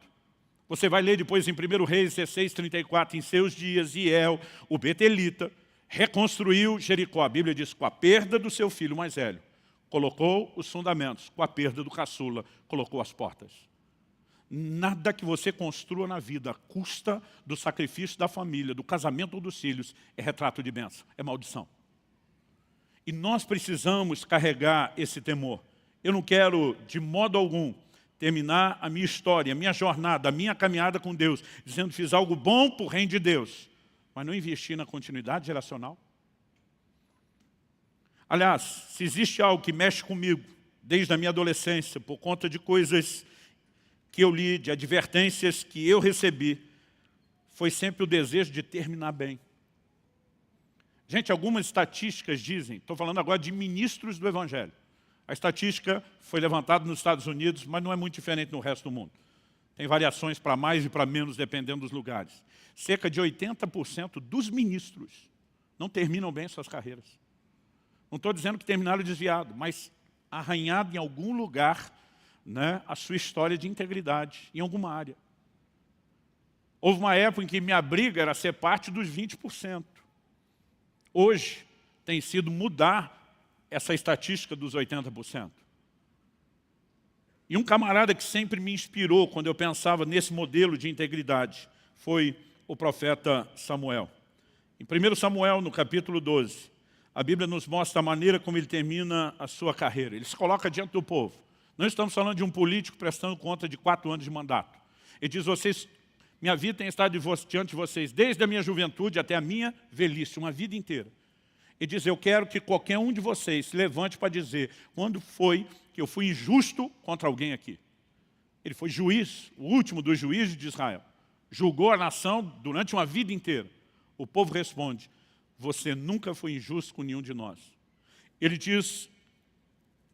Você vai ler depois em 1 Reis 16:34, em seus dias, Iel, o betelita, reconstruiu Jericó. A Bíblia diz, com a perda do seu filho mais velho, colocou os fundamentos. Com a perda do caçula, colocou as portas. Nada que você construa na vida, à custa do sacrifício da família, do casamento ou dos filhos, é retrato de bênção, é maldição. E nós precisamos carregar esse temor. Eu não quero, de modo algum, terminar a minha história, a minha jornada, a minha caminhada com Deus, dizendo que fiz algo bom para o reino de Deus, mas não investir na continuidade geracional. Aliás, se existe algo que mexe comigo, desde a minha adolescência, por conta de coisas que eu li, de advertências que eu recebi, foi sempre o desejo de terminar bem. Gente, algumas estatísticas dizem, estou falando agora de ministros do Evangelho. A estatística foi levantada nos Estados Unidos, mas não é muito diferente no resto do mundo. Tem variações para mais e para menos, dependendo dos lugares. Cerca de 80% dos ministros não terminam bem suas carreiras. Não estou dizendo que terminaram desviado, mas arranhado em algum lugar, né, a sua história de integridade, em alguma área. Houve uma época em que minha briga era ser parte dos 20%. Hoje tem sido mudar essa estatística dos 80%. E um camarada que sempre me inspirou quando eu pensava nesse modelo de integridade foi o profeta Samuel. Em 1 Samuel, no capítulo 12, a Bíblia nos mostra a maneira como ele termina a sua carreira. Ele se coloca diante do povo. Não estamos falando de um político prestando conta de 4 anos de mandato. Ele diz, minha vida tem estado diante de vocês desde a minha juventude até a minha velhice, uma vida inteira. Ele diz, eu quero que qualquer um de vocês se levante para dizer quando foi que eu fui injusto contra alguém aqui. Ele foi juiz, o último dos juízes de Israel. Julgou a nação durante uma vida inteira. O povo responde, você nunca foi injusto com nenhum de nós. Ele diz,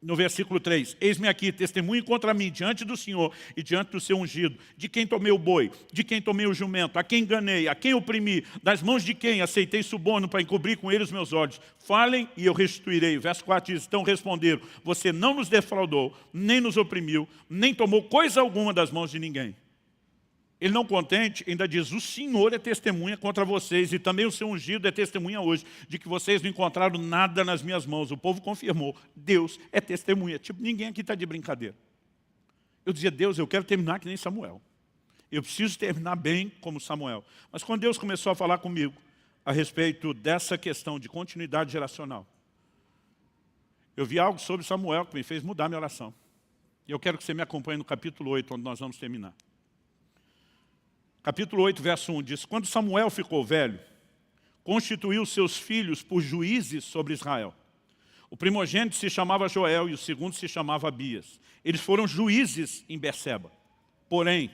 no versículo 3, eis-me aqui, testemunhe contra mim, diante do Senhor e diante do seu ungido, de quem tomei o boi, de quem tomei o jumento, a quem enganei, a quem oprimi, das mãos de quem aceitei suborno para encobrir com ele os meus olhos. Falem e eu restituirei. Verso 4 diz, então responderam, você não nos defraudou, nem nos oprimiu, nem tomou coisa alguma das mãos de ninguém. Ele não contente, ainda diz, o Senhor é testemunha contra vocês e também o seu ungido é testemunha hoje de que vocês não encontraram nada nas minhas mãos. O povo confirmou, Deus é testemunha. Tipo, ninguém aqui está de brincadeira. Eu dizia, Deus, eu quero terminar que nem Samuel. Eu preciso terminar bem como Samuel. Mas quando Deus começou a falar comigo a respeito dessa questão de continuidade geracional, eu vi algo sobre Samuel que me fez mudar minha oração. E eu quero que você me acompanhe no capítulo 8, onde nós vamos terminar. Capítulo 8, verso 1 diz, quando Samuel ficou velho, constituiu seus filhos por juízes sobre Israel. O primogênito se chamava Joel e o segundo se chamava Abias. Eles foram juízes em Berseba. Porém,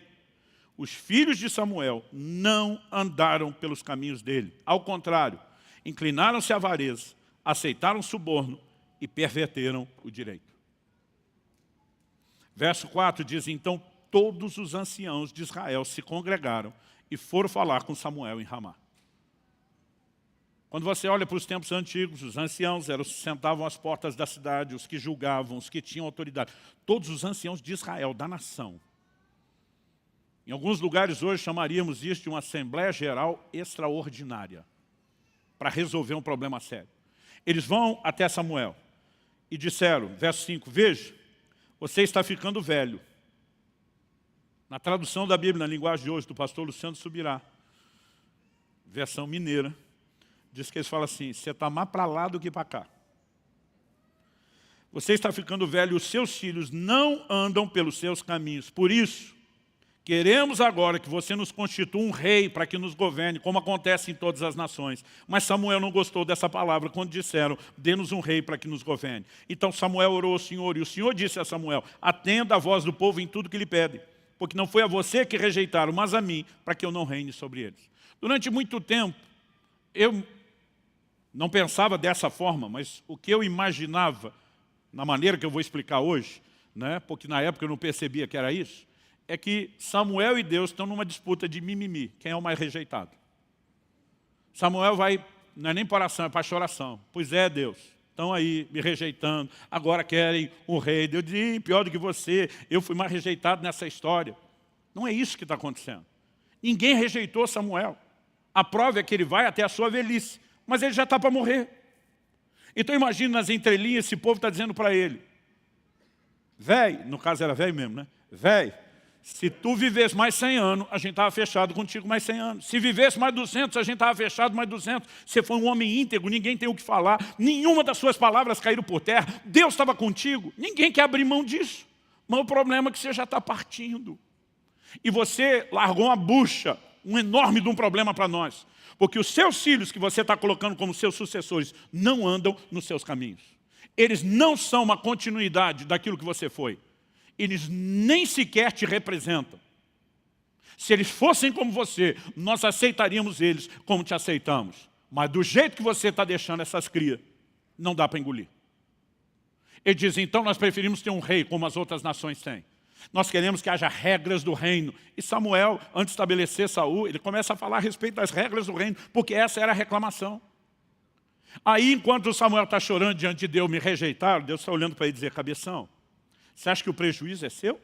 os filhos de Samuel não andaram pelos caminhos dele. Ao contrário, inclinaram-se à avareza, aceitaram suborno e perverteram o direito. Verso 4 diz, então, todos os anciãos de Israel se congregaram e foram falar com Samuel em Ramá. Quando você olha para os tempos antigos, os anciãos sentavam às portas da cidade, os que julgavam, os que tinham autoridade. Todos os anciãos de Israel, da nação. Em alguns lugares hoje chamaríamos isso de uma Assembleia Geral Extraordinária, para resolver um problema sério. Eles vão até Samuel e disseram, verso 5, veja, você está ficando velho. Na tradução da Bíblia, na linguagem de hoje, do pastor Luciano Subirá, versão mineira, diz que eles falam assim, você está mais para lá do que para cá. Você está ficando velho e os seus filhos não andam pelos seus caminhos. Por isso, queremos agora que você nos constitua um rei para que nos governe, como acontece em todas as nações. Mas Samuel não gostou dessa palavra quando disseram, dê-nos um rei para que nos governe. Então Samuel orou ao Senhor, e o Senhor disse a Samuel, atenda a voz do povo em tudo que lhe pede, porque não foi a você que rejeitaram, mas a mim, para que eu não reine sobre eles. Durante muito tempo, eu não pensava dessa forma, mas o que eu imaginava, na maneira que eu vou explicar hoje, né, porque na época eu não percebia que era isso, é que Samuel e Deus estão numa disputa de mimimi, quem é o mais rejeitado. Samuel vai, não é nem para oração, é para choração. Pois é, Deus, estão aí me rejeitando, agora querem um rei. Deus diz, pior do que você, eu fui mais rejeitado nessa história. Não é isso que está acontecendo. Ninguém rejeitou Samuel. A prova é que ele vai até a sua velhice, mas ele já está para morrer. Então imagina nas entrelinhas, esse povo está dizendo para ele, véi, no caso era velho mesmo, né? Véi, se tu vivesse mais 100 anos, a gente estava fechado contigo mais 100 anos. Se vivesse mais 200, a gente estava fechado mais 200. Você foi um homem íntegro, ninguém tem o que falar. Nenhuma das suas palavras caíram por terra. Deus estava contigo. Ninguém quer abrir mão disso. Mas o problema é que você já está partindo. E você largou uma bucha, um enorme de um problema para nós. Porque os seus filhos que você está colocando como seus sucessores não andam nos seus caminhos. Eles não são uma continuidade daquilo que você foi. Eles nem sequer te representam. Se eles fossem como você, nós aceitaríamos eles como te aceitamos. Mas do jeito que você está deixando essas crias, não dá para engolir. Ele diz, então nós preferimos ter um rei como as outras nações têm. Nós queremos que haja regras do reino. E Samuel, antes de estabelecer Saul, ele começa a falar a respeito das regras do reino, porque essa era a reclamação. Aí, enquanto Samuel está chorando diante de Deus, me rejeitaram, Deus está olhando para ele e dizer, cabeção, você acha que o prejuízo é seu?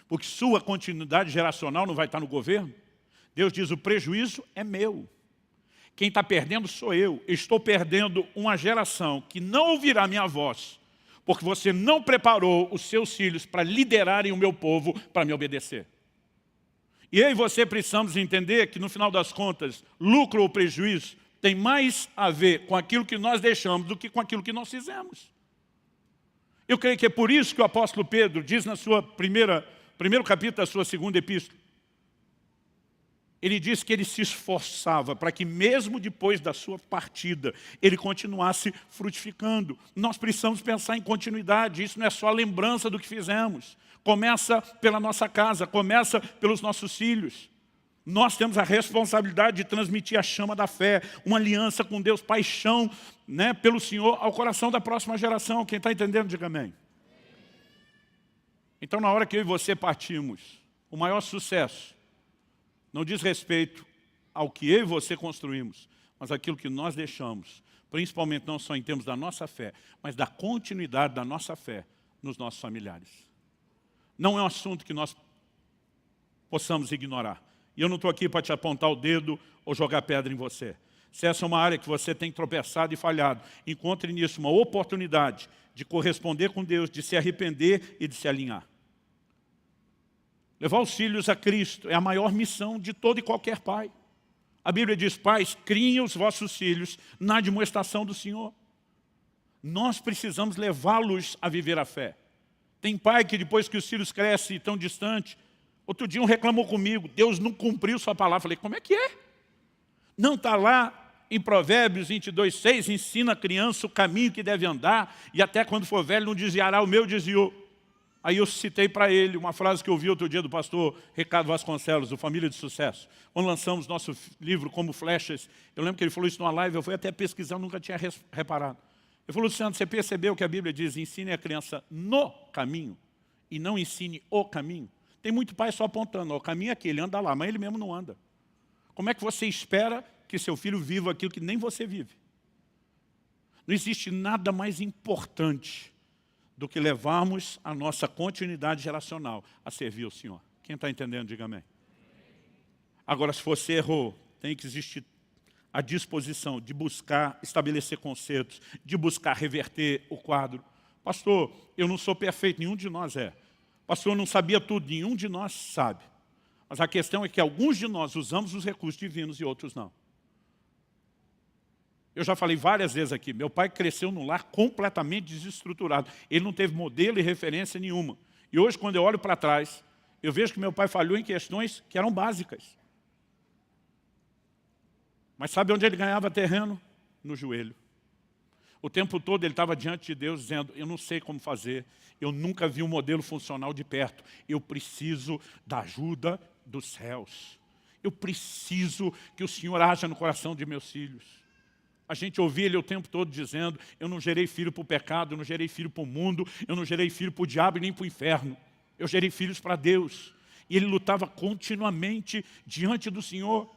Porque sua continuidade geracional não vai estar no governo? Deus diz, o prejuízo é meu. Quem está perdendo sou eu. Estou perdendo uma geração que não ouvirá minha voz, porque você não preparou os seus filhos para liderarem o meu povo para me obedecer. E eu e você precisamos entender que, no final das contas, lucro ou prejuízo tem mais a ver com aquilo que nós deixamos do que com aquilo que nós fizemos. Eu creio que é por isso que o apóstolo Pedro diz na sua primeiro capítulo da sua segunda epístola, ele diz que ele se esforçava para que mesmo depois da sua partida, ele continuasse frutificando. Nós precisamos pensar em continuidade, isso não é só lembrança do que fizemos. Começa pela nossa casa, começa pelos nossos filhos. Nós temos a responsabilidade de transmitir a chama da fé, uma aliança com Deus, paixão, né, pelo Senhor ao coração da próxima geração. Quem está entendendo, diga amém. Então, na hora que eu e você partimos, o maior sucesso não diz respeito ao que eu e você construímos, mas aquilo que nós deixamos, principalmente não só em termos da nossa fé, mas da continuidade da nossa fé nos nossos familiares. Não é um assunto que nós possamos ignorar. E eu não estou aqui para te apontar o dedo ou jogar pedra em você. Se essa é uma área que você tem tropeçado e falhado, encontre nisso uma oportunidade de corresponder com Deus, de se arrepender e de se alinhar. Levar os filhos a Cristo é a maior missão de todo e qualquer pai. A Bíblia diz, pais, criem os vossos filhos na admoestação do Senhor. Nós precisamos levá-los a viver a fé. Tem pai que depois que os filhos crescem e estão distantes, outro dia um reclamou comigo, Deus não cumpriu sua palavra. Falei, como é que é? Não está lá em Provérbios 22:6, ensina a criança o caminho que deve andar, e até quando for velho não desviará, o meu desviou. Aí eu citei para ele uma frase que eu ouvi outro dia do pastor Ricardo Vasconcelos, do Família de Sucesso. Quando lançamos nosso livro Como Flechas, eu lembro que ele falou isso numa live, eu fui até pesquisar, eu nunca tinha reparado. Ele falou, Luciano, você percebeu que a Bíblia diz, ensine a criança no caminho, e não ensine o caminho? Tem muito pai só apontando, o caminho é aquele, ele anda lá, mas ele mesmo não anda. Como é que você espera que seu filho viva aquilo que nem você vive? Não existe nada mais importante do que levarmos a nossa continuidade geracional a servir ao Senhor. Quem está entendendo, diga amém. Agora, se você errou, tem que existir a disposição de buscar estabelecer consertos, de buscar reverter o quadro. Pastor, eu não sou perfeito, nenhum de nós é. Pastor, eu não sabia tudo, nenhum de nós sabe. Mas a questão é que alguns de nós usamos os recursos divinos e outros não. Eu já falei várias vezes aqui, meu pai cresceu num lar completamente desestruturado. Ele não teve modelo e referência nenhuma. E hoje, quando eu olho para trás, eu vejo que meu pai falhou em questões que eram básicas. Mas sabe onde ele ganhava terreno? No joelho. O tempo todo ele estava diante de Deus dizendo, eu não sei como fazer, eu nunca vi um modelo funcional de perto, eu preciso da ajuda dos céus. Eu preciso que o Senhor haja no coração de meus filhos. A gente ouvia ele o tempo todo dizendo, eu não gerei filho para o pecado, eu não gerei filho para o mundo, eu não gerei filho para o diabo e nem para o inferno. Eu gerei filhos para Deus. E ele lutava continuamente diante do Senhor.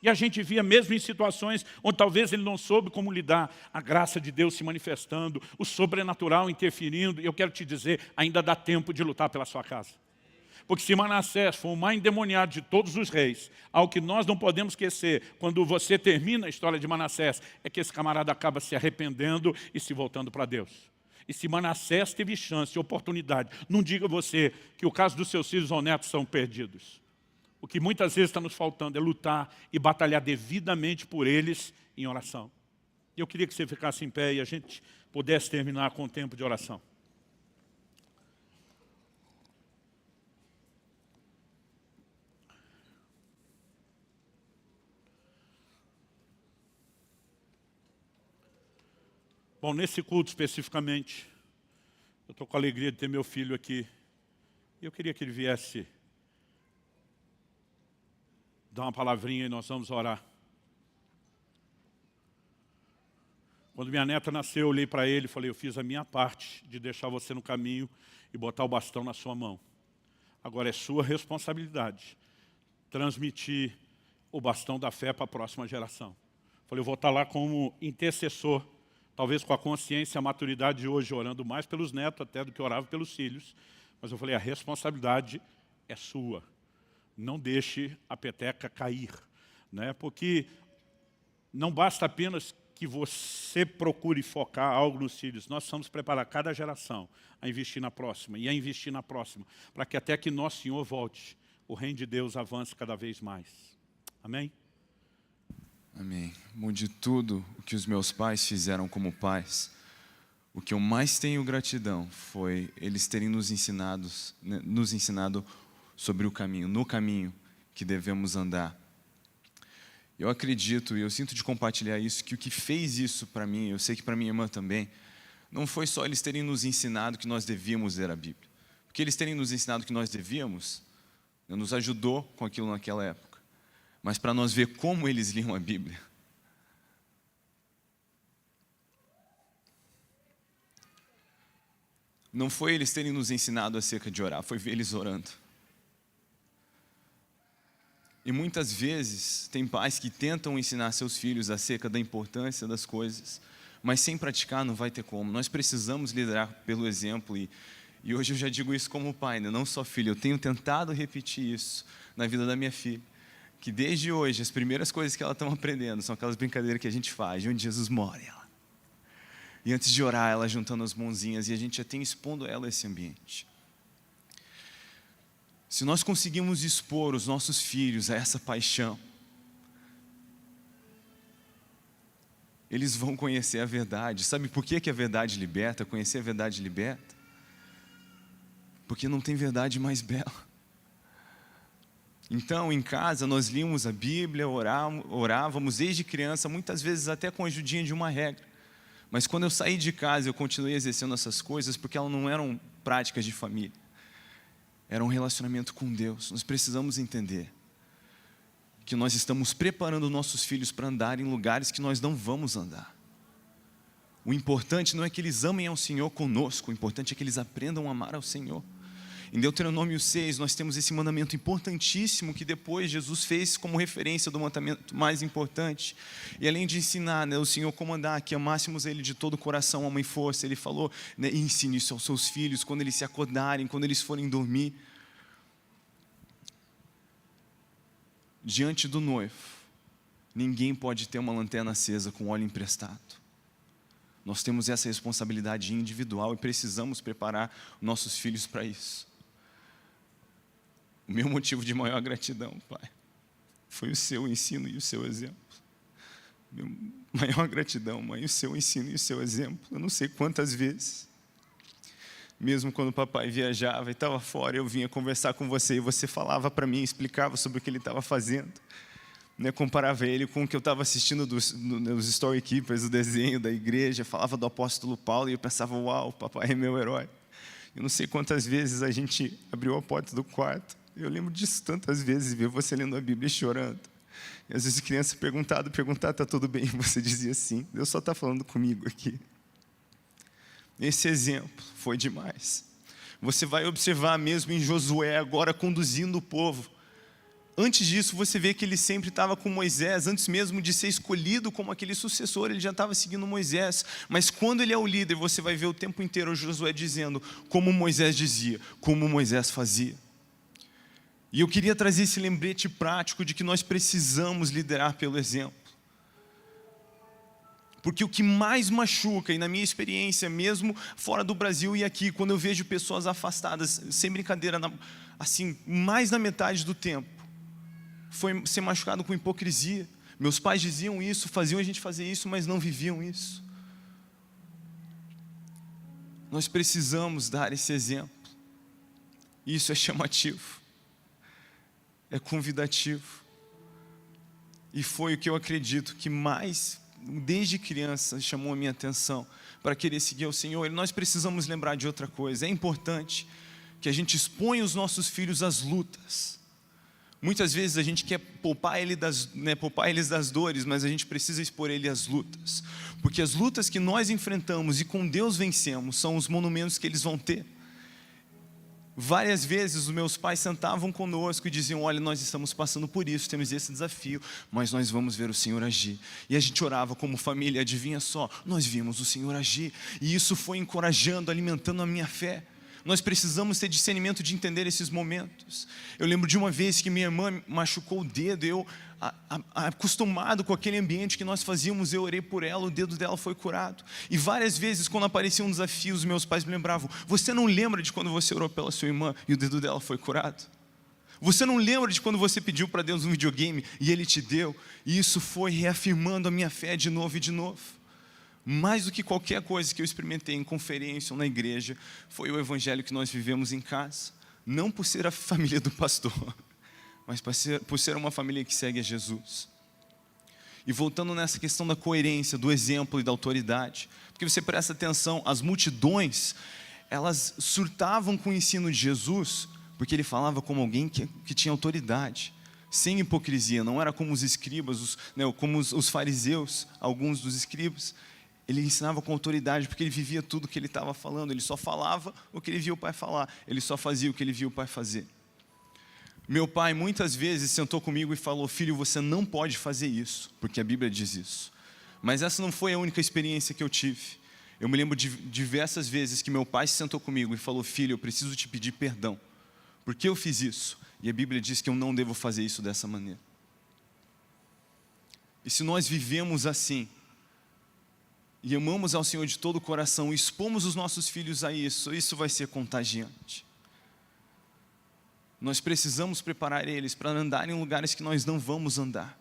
E a gente via mesmo em situações onde talvez ele não soube como lidar, a graça de Deus se manifestando, o sobrenatural interferindo. E eu quero te dizer, ainda dá tempo de lutar pela sua casa. Porque se Manassés foi o mais endemoniado de todos os reis, algo que nós não podemos esquecer, quando você termina a história de Manassés, é que esse camarada acaba se arrependendo e se voltando para Deus. E se Manassés teve chance e oportunidade, não diga você que o caso dos seus filhos ou netos são perdidos. O que muitas vezes está nos faltando é lutar e batalhar devidamente por eles em oração. E eu queria que você ficasse em pé e a gente pudesse terminar com o tempo de oração. Bom, nesse culto especificamente, eu estou com a alegria de ter meu filho aqui. E eu queria que ele viesse dar uma palavrinha e nós vamos orar. Quando minha neta nasceu, eu olhei para ele e falei, eu fiz a minha parte de deixar você no caminho e botar o bastão na sua mão. Agora é sua responsabilidade transmitir o bastão da fé para a próxima geração. Falei, eu vou estar lá como intercessor, talvez com a consciência e a maturidade de hoje, orando mais pelos netos até do que orava pelos filhos. Mas eu falei, a responsabilidade é sua. Não deixe a peteca cair. Né? Porque não basta apenas que você procure focar algo nos filhos. Nós precisamos preparar cada geração a investir na próxima e a investir na próxima, para que até que nosso Senhor volte, o reino de Deus avance cada vez mais. Amém? Amém. Bom, de tudo o que os meus pais fizeram como pais, o que eu mais tenho gratidão foi eles terem nos ensinado sobre o caminho, no caminho que devemos andar. Eu acredito e eu sinto de compartilhar isso, que o que fez isso para mim, eu sei que para minha irmã também, não foi só eles terem nos ensinado que nós devíamos ler a Bíblia. Porque eles terem nos ensinado que nós devíamos, nos ajudou com aquilo naquela época. Mas para nós ver como eles liam a Bíblia. Não foi eles terem nos ensinado acerca de orar, foi ver eles orando. E muitas vezes tem pais que tentam ensinar seus filhos acerca da importância das coisas, mas sem praticar não vai ter como. Nós precisamos liderar pelo exemplo e hoje eu já digo isso como pai, né? Não só filho, eu tenho tentado repetir isso na vida da minha filha. Que desde hoje, as primeiras coisas que ela está aprendendo são aquelas brincadeiras que a gente faz, de onde Jesus mora. E antes de orar, ela juntando as mãozinhas, e a gente já tem expondo ela a esse ambiente. Se nós conseguimos expor os nossos filhos a essa paixão, eles vão conhecer a verdade. Sabe por que a verdade liberta? Conhecer a verdade liberta? Porque não tem verdade mais bela. Então, em casa, nós líamos a Bíblia, orávamos desde criança, muitas vezes até com a ajudinha de uma regra. Mas quando eu saí de casa, eu continuei exercendo essas coisas porque elas não eram práticas de família. Era um relacionamento com Deus. Nós precisamos entender que nós estamos preparando nossos filhos para andar em lugares que nós não vamos andar. O importante não é que eles amem ao Senhor conosco, o importante é que eles aprendam a amar ao Senhor. Em Deuteronômio 6, nós temos esse mandamento importantíssimo que depois Jesus fez como referência do mandamento mais importante. E além de ensinar, né, o Senhor como andar, que amássemos Ele de todo o coração, alma e força, Ele falou, né, ensine isso aos seus filhos, quando eles se acordarem, quando eles forem dormir. Diante do noivo, ninguém pode ter uma lanterna acesa com óleo emprestado. Nós temos essa responsabilidade individual e precisamos preparar nossos filhos para isso. O meu motivo de maior gratidão, Pai, foi o seu ensino e o seu exemplo. Meu maior gratidão, Mãe, o seu ensino e o seu exemplo. Eu não sei quantas vezes, mesmo quando o papai viajava e estava fora, eu vinha conversar com você e você falava para mim, explicava sobre o que ele estava fazendo. Comparava ele com o que eu estava assistindo nos Storykeepers, o desenho da igreja, falava do apóstolo Paulo e eu pensava, uau, papai é meu herói. Eu não sei quantas vezes a gente abriu a porta do quarto, eu lembro disso tantas vezes, ver você lendo a Bíblia e chorando. E às vezes criança perguntar, está tudo bem? E você dizia sim, Deus só está falando comigo aqui. Esse exemplo foi demais. Você vai observar mesmo em Josué, agora conduzindo o povo. Antes disso, você vê que ele sempre estava com Moisés, antes mesmo de ser escolhido como aquele sucessor, ele já estava seguindo Moisés. Mas quando ele é o líder, você vai ver o tempo inteiro Josué dizendo como Moisés dizia, como Moisés fazia. E eu queria trazer esse lembrete prático de que nós precisamos liderar pelo exemplo. Porque o que mais machuca, e na minha experiência, mesmo fora do Brasil e aqui, quando eu vejo pessoas afastadas, sem brincadeira, assim, mais da metade do tempo, foi ser machucado com hipocrisia. Meus pais diziam isso, faziam a gente fazer isso, mas não viviam isso. Nós precisamos dar esse exemplo. Isso é chamativo, é convidativo. E foi o que eu acredito que mais, desde criança, chamou a minha atenção para querer seguir ao Senhor. E nós precisamos lembrar de outra coisa. É importante que a gente exponha os nossos filhos às lutas. Muitas vezes a gente quer poupar eles das dores, mas a gente precisa expor ele às lutas. Porque as lutas que nós enfrentamos e com Deus vencemos são os monumentos que eles vão ter. Várias vezes os meus pais sentavam conosco e diziam, olha, nós estamos passando por isso, temos esse desafio, mas nós vamos ver o Senhor agir. E a gente orava como família, adivinha só, nós vimos o Senhor agir. E isso foi encorajando, alimentando a minha fé. Nós precisamos ter discernimento de entender esses momentos. Eu lembro de uma vez que minha irmã machucou o dedo, eu, acostumado com aquele ambiente que nós fazíamos, eu orei por ela, o dedo dela foi curado. E várias vezes, quando aparecia um desafio, os meus pais me lembravam, você não lembra de quando você orou pela sua irmã e o dedo dela foi curado? Você não lembra de quando você pediu para Deus um videogame e Ele te deu? E isso foi reafirmando a minha fé de novo e de novo. Mais do que qualquer coisa que eu experimentei em conferência ou na igreja, foi o evangelho que nós vivemos em casa. Não por ser a família do pastor, mas por ser uma família que segue a Jesus. E voltando nessa questão da coerência, do exemplo e da autoridade, porque você presta atenção, as multidões, elas surtavam com o ensino de Jesus, porque ele falava como alguém que tinha autoridade, sem hipocrisia, não era como os escribas, como os fariseus, alguns dos escribas. Ele ensinava com autoridade, porque ele vivia tudo o que ele estava falando. Ele só falava o que ele via o pai falar. Ele só fazia o que ele via o pai fazer. Meu pai muitas vezes sentou comigo e falou, filho, você não pode fazer isso, porque a Bíblia diz isso. Mas essa não foi a única experiência que eu tive. Eu me lembro de diversas vezes que meu pai se sentou comigo e falou, filho, eu preciso te pedir perdão. Por que eu fiz isso? E a Bíblia diz que eu não devo fazer isso dessa maneira. E se nós vivemos assim, e amamos ao Senhor de todo o coração, e expomos os nossos filhos a isso, isso vai ser contagiante. Nós precisamos preparar eles para andar em lugares que nós não vamos andar.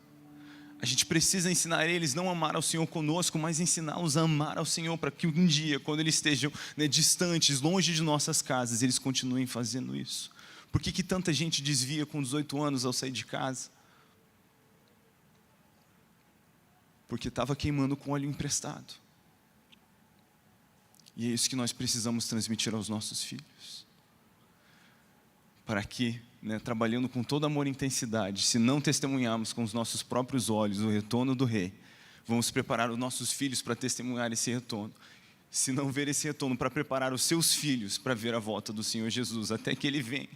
A gente precisa ensinar eles não a amar ao Senhor conosco, mas ensiná-los a amar ao Senhor, para que um dia, quando eles estejam distantes, longe de nossas casas, eles continuem fazendo isso. Por que tanta gente desvia com 18 anos ao sair de casa? Porque estava queimando com óleo emprestado. E é isso que nós precisamos transmitir aos nossos filhos. Para que, trabalhando com todo amor e intensidade, se não testemunharmos com os nossos próprios olhos o retorno do Rei, vamos preparar os nossos filhos para testemunhar esse retorno. Se não ver esse retorno, para preparar os seus filhos para ver a volta do Senhor Jesus, até que Ele venha.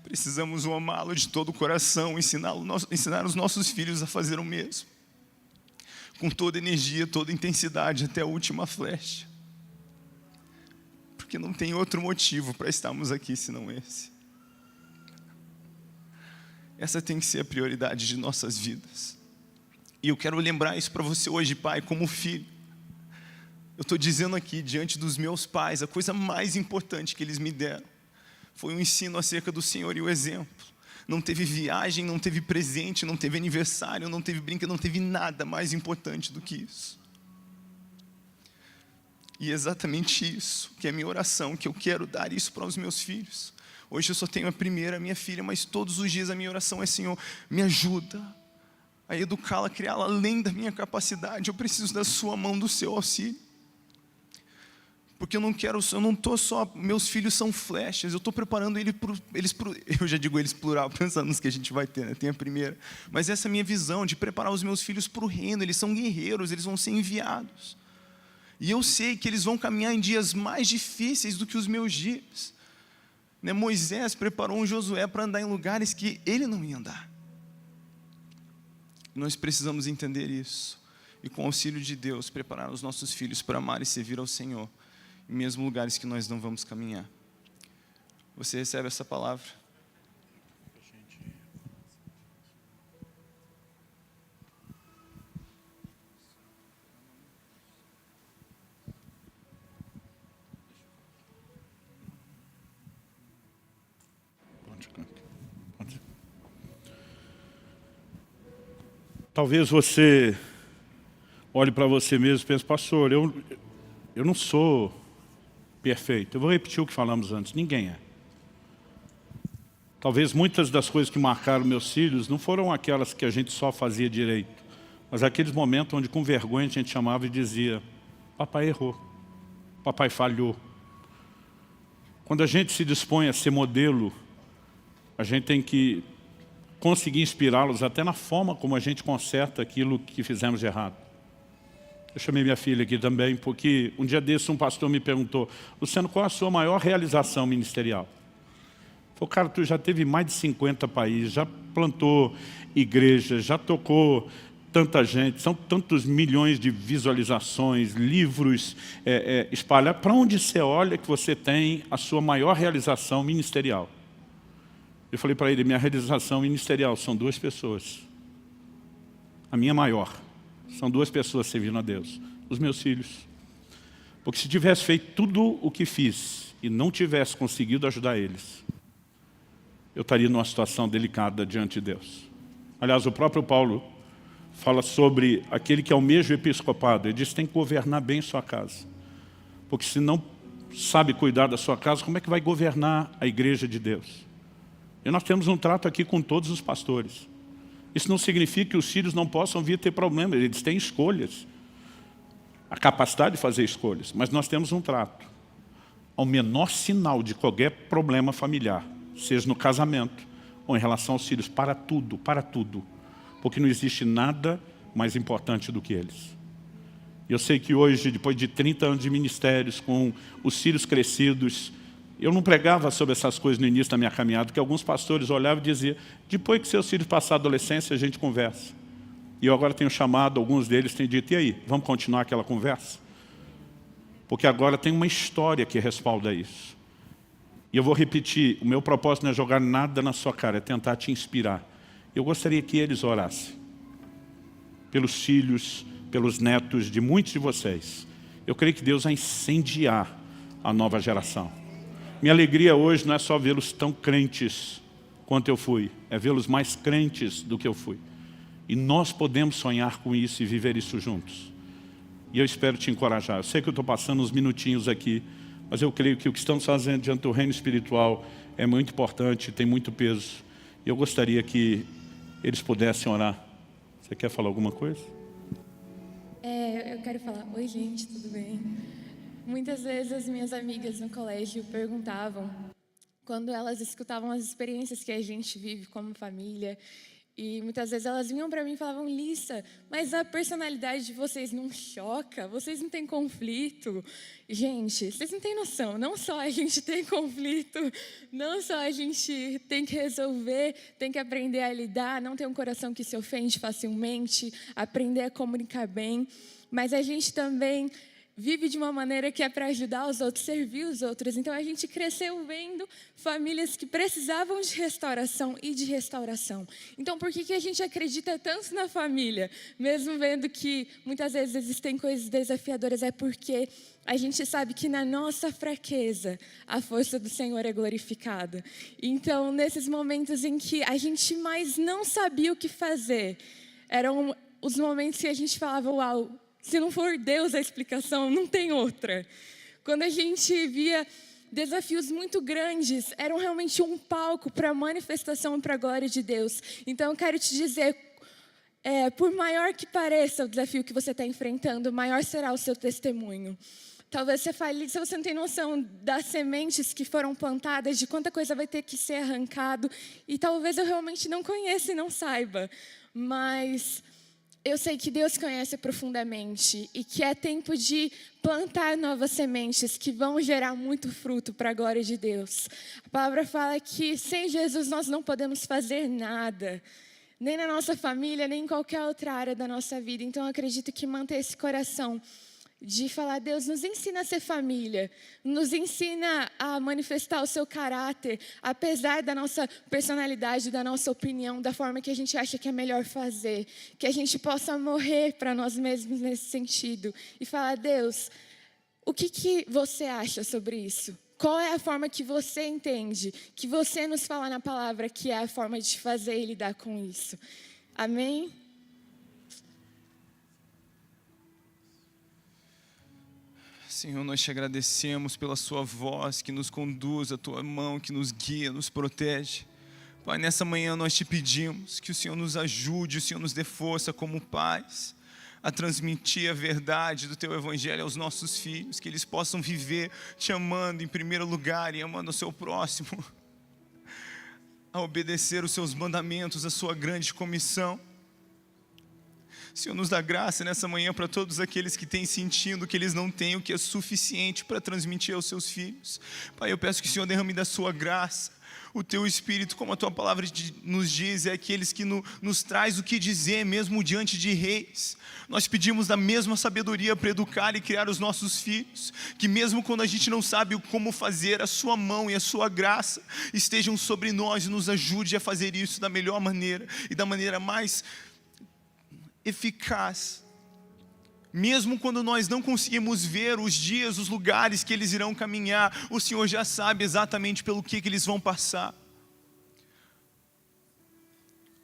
Precisamos amá-lo de todo o coração, ensinar os nossos filhos a fazer o mesmo. Com toda energia, toda intensidade, até a última flecha. Porque não tem outro motivo para estarmos aqui senão esse. Essa tem que ser a prioridade de nossas vidas. E eu quero lembrar isso para você hoje, pai, como filho. Eu estou dizendo aqui, diante dos meus pais, a coisa mais importante que eles me deram Foi um ensino acerca do Senhor e o exemplo. Não teve viagem, não teve presente, não teve aniversário, não teve brinca, não teve nada mais importante do que isso. E é exatamente isso que é a minha oração, que eu quero dar isso para os meus filhos. Hoje eu só tenho a primeira, a minha filha, mas todos os dias a minha oração é: Senhor, me ajuda a educá-la, a criá-la além da minha capacidade. Eu preciso da sua mão, do seu auxílio. Porque eu não estou só, meus filhos são flechas, eu estou preparando eles, eu já digo eles plural, pensando nos que a gente vai ter, né? Tem a primeira. Mas essa é a minha visão, de preparar os meus filhos para o reino. Eles são guerreiros, eles vão ser enviados. E eu sei que eles vão caminhar em dias mais difíceis do que os meus dias. Né? Moisés preparou um Josué para andar em lugares que ele não ia andar. Nós precisamos entender isso. E com o auxílio de Deus, preparar os nossos filhos para amar e servir ao Senhor, em mesmo lugares que nós não vamos caminhar. Você recebe essa palavra? Talvez você olhe para você mesmo e pense: pastor, eu não sou perfeito. Eu vou repetir o que falamos antes: ninguém é. Talvez muitas das coisas que marcaram meus filhos não foram aquelas que a gente só fazia direito, mas aqueles momentos onde com vergonha a gente chamava e dizia: papai errou, papai falhou. Quando a gente se dispõe a ser modelo, a gente tem que conseguir inspirá-los até na forma como a gente conserta aquilo que fizemos de errado. Eu chamei minha filha aqui também, porque um dia desse um pastor me perguntou: Luciano, qual a sua maior realização ministerial? Eu falei: cara, tu já teve mais de 50 países, já plantou igrejas, já tocou tanta gente, são tantos milhões de visualizações, livros espalhados. Para onde você olha que você tem a sua maior realização ministerial? Eu falei para ele: minha realização ministerial são 2 pessoas. A minha maior são 2 pessoas servindo a Deus, os meus filhos. Porque se tivesse feito tudo o que fiz e não tivesse conseguido ajudar eles, eu estaria numa situação delicada diante de Deus. Aliás, o próprio Paulo fala sobre aquele que almeja o episcopado. Ele diz: tem que governar bem sua casa. Porque se não sabe cuidar da sua casa, como é que vai governar a igreja de Deus? E nós temos um trato aqui com todos os pastores. Isso não significa que os filhos não possam vir ter problemas. Eles têm escolhas, a capacidade de fazer escolhas. Mas nós temos um trato. Ao menor sinal de qualquer problema familiar, seja no casamento ou em relação aos filhos, para tudo. Porque não existe nada mais importante do que eles. E eu sei que hoje, depois de 30 anos de ministérios, com os filhos crescidos, eu não pregava sobre essas coisas no início da minha caminhada, porque alguns pastores olhavam e diziam: depois que seus filhos passarem a adolescência, a gente conversa. E eu agora tenho chamado, alguns deles têm dito: e aí, vamos continuar aquela conversa? Porque agora tem uma história que respalda isso. E eu vou repetir: o meu propósito não é jogar nada na sua cara, é tentar te inspirar. Eu gostaria que eles orassem pelos filhos, pelos netos de muitos de vocês. Eu creio que Deus vai incendiar a nova geração. Minha alegria hoje não é só vê-los tão crentes quanto eu fui, é vê-los mais crentes do que eu fui. E nós podemos sonhar com isso e viver isso juntos. E eu espero te encorajar. Eu sei que eu estou passando uns minutinhos aqui, mas eu creio que o que estamos fazendo diante do reino espiritual é muito importante, tem muito peso. E eu gostaria que eles pudessem orar. Você quer falar alguma coisa? Eu quero falar: oi gente, tudo bem? Muitas vezes as minhas amigas no colégio perguntavam, quando elas escutavam as experiências que a gente vive como família, e muitas vezes elas vinham para mim e falavam: Lissa, mas a personalidade de vocês não choca? Vocês não têm conflito? Gente, vocês não têm noção, não só a gente tem conflito, não só a gente tem que resolver, tem que aprender a lidar, não ter um coração que se ofende facilmente, aprender a comunicar bem, mas a gente também vive de uma maneira que é para ajudar os outros, servir os outros. Então a gente cresceu vendo famílias que precisavam de restauração e de restauração. Então por que a gente acredita tanto na família? Mesmo vendo que muitas vezes existem coisas desafiadoras, é porque a gente sabe que na nossa fraqueza a força do Senhor é glorificada. Então nesses momentos em que a gente mais não sabia o que fazer, eram os momentos que a gente falava, uau, se não for Deus a explicação, não tem outra. Quando a gente via desafios muito grandes, eram realmente um palco para a manifestação e para a glória de Deus. Então eu quero te dizer, por maior que pareça o desafio que você está enfrentando, maior será o seu testemunho. Talvez você fale, se você não tem noção das sementes que foram plantadas, de quanta coisa vai ter que ser arrancado, e talvez eu realmente não conheça e não saiba, mas eu sei que Deus conhece profundamente e que é tempo de plantar novas sementes que vão gerar muito fruto para a glória de Deus. A palavra fala que sem Jesus nós não podemos fazer nada, nem na nossa família, nem em qualquer outra área da nossa vida. Então eu acredito que manter esse coração de falar, Deus, nos ensina a ser família, nos ensina a manifestar o seu caráter, apesar da nossa personalidade, da nossa opinião, da forma que a gente acha que é melhor fazer, que a gente possa morrer para nós mesmos nesse sentido e falar, Deus, o que você acha sobre isso? Qual é a forma que você entende, que você nos fala na palavra que é a forma de fazer e lidar com isso? Amém? Senhor, nós te agradecemos pela sua voz que nos conduz, a tua mão que nos guia, nos protege. Pai, nessa manhã nós te pedimos que o Senhor nos ajude, o Senhor nos dê força como pais, a transmitir a verdade do teu evangelho aos nossos filhos, que eles possam viver te amando em primeiro lugar e amando o seu próximo, a obedecer os seus mandamentos, a sua grande comissão. Senhor, nos dá graça nessa manhã para todos aqueles que têm sentido que eles não têm o que é suficiente para transmitir aos seus filhos. Pai, eu peço que o Senhor derrame da sua graça, o teu Espírito, como a tua palavra nos diz, é aqueles que nos traz o que dizer, mesmo diante de reis. Nós pedimos da mesma sabedoria para educar e criar os nossos filhos, que mesmo quando a gente não sabe como fazer, a sua mão e a sua graça estejam sobre nós e nos ajude a fazer isso da melhor maneira e da maneira mais eficaz, mesmo quando nós não conseguimos ver os dias, os lugares que eles irão caminhar, o Senhor já sabe exatamente pelo que eles vão passar.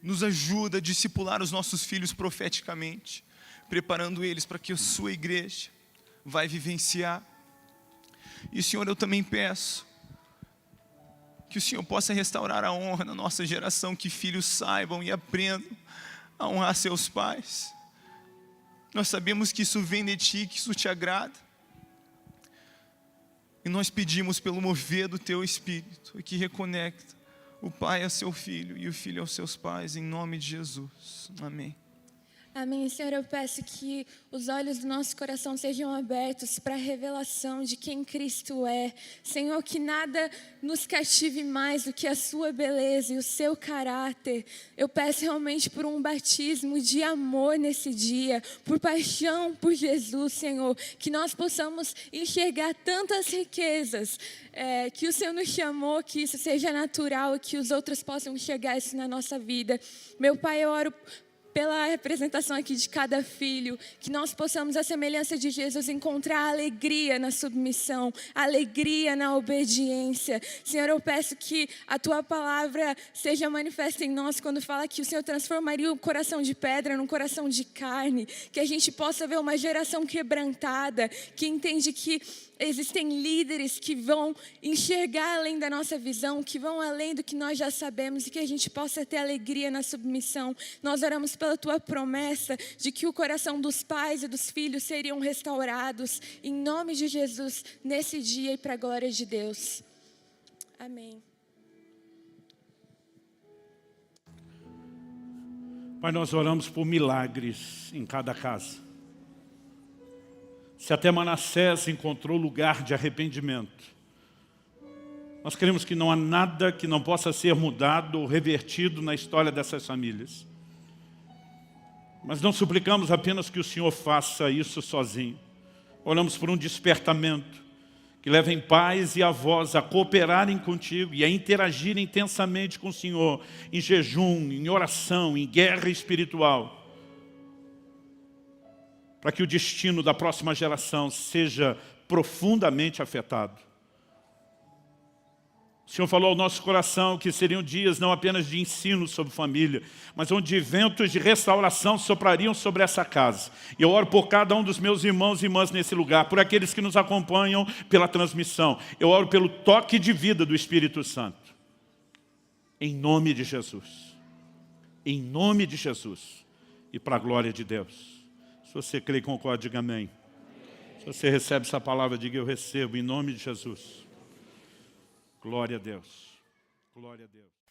Nos ajuda a discipular os nossos filhos profeticamente, preparando eles para que a sua igreja vai vivenciar. E Senhor, eu também peço que o Senhor possa restaurar a honra na nossa geração, que filhos saibam e aprendam a honrar seus pais. Nós sabemos que isso vem de ti, que isso te agrada. E nós pedimos pelo mover do teu Espírito, que reconecta o pai a seu filho e o filho aos seus pais, em nome de Jesus. Amém. Amém. Senhor, eu peço que os olhos do nosso coração sejam abertos para a revelação de quem Cristo é. Senhor, que nada nos cative mais do que a sua beleza e o seu caráter. Eu peço realmente por um batismo de amor nesse dia, por paixão por Jesus, Senhor, que nós possamos enxergar tantas riquezas, que o Senhor nos chamou, que isso seja natural e que os outros possam enxergar isso na nossa vida. Meu Pai, eu oro pela representação aqui de cada filho, que nós possamos, à semelhança de Jesus, encontrar alegria na submissão, alegria na obediência. Senhor, eu peço que a Tua palavra seja manifesta em nós quando fala que o Senhor transformaria o coração de pedra num coração de carne, que a gente possa ver uma geração quebrantada, que entende que existem líderes que vão enxergar além da nossa visão, que vão além do que nós já sabemos e que a gente possa ter alegria na submissão. Nós oramos pela Tua promessa de que o coração dos pais e dos filhos seriam restaurados, em nome de Jesus, nesse dia e para a glória de Deus. Amém. Pai, nós oramos por milagres em cada casa. Se até Manassés encontrou lugar de arrependimento, nós queremos que não há nada que não possa ser mudado ou revertido na história dessas famílias. Mas não suplicamos apenas que o Senhor faça isso sozinho, Oramos por um despertamento que levem pais e avós a cooperarem contigo e a interagir intensamente com o Senhor, em jejum, em oração, em guerra espiritual, para que o destino da próxima geração seja profundamente afetado. O Senhor falou ao nosso coração que seriam dias não apenas de ensino sobre família, mas onde ventos de restauração soprariam sobre essa casa. E eu oro por cada um dos meus irmãos e irmãs nesse lugar, por aqueles que nos acompanham pela transmissão. Eu oro pelo toque de vida do Espírito Santo. Em nome de Jesus. Em nome de Jesus. E para a glória de Deus. Se você crê e concorda, diga amém. Se você recebe essa palavra, diga eu recebo, em nome de Jesus. Glória a Deus. Glória a Deus.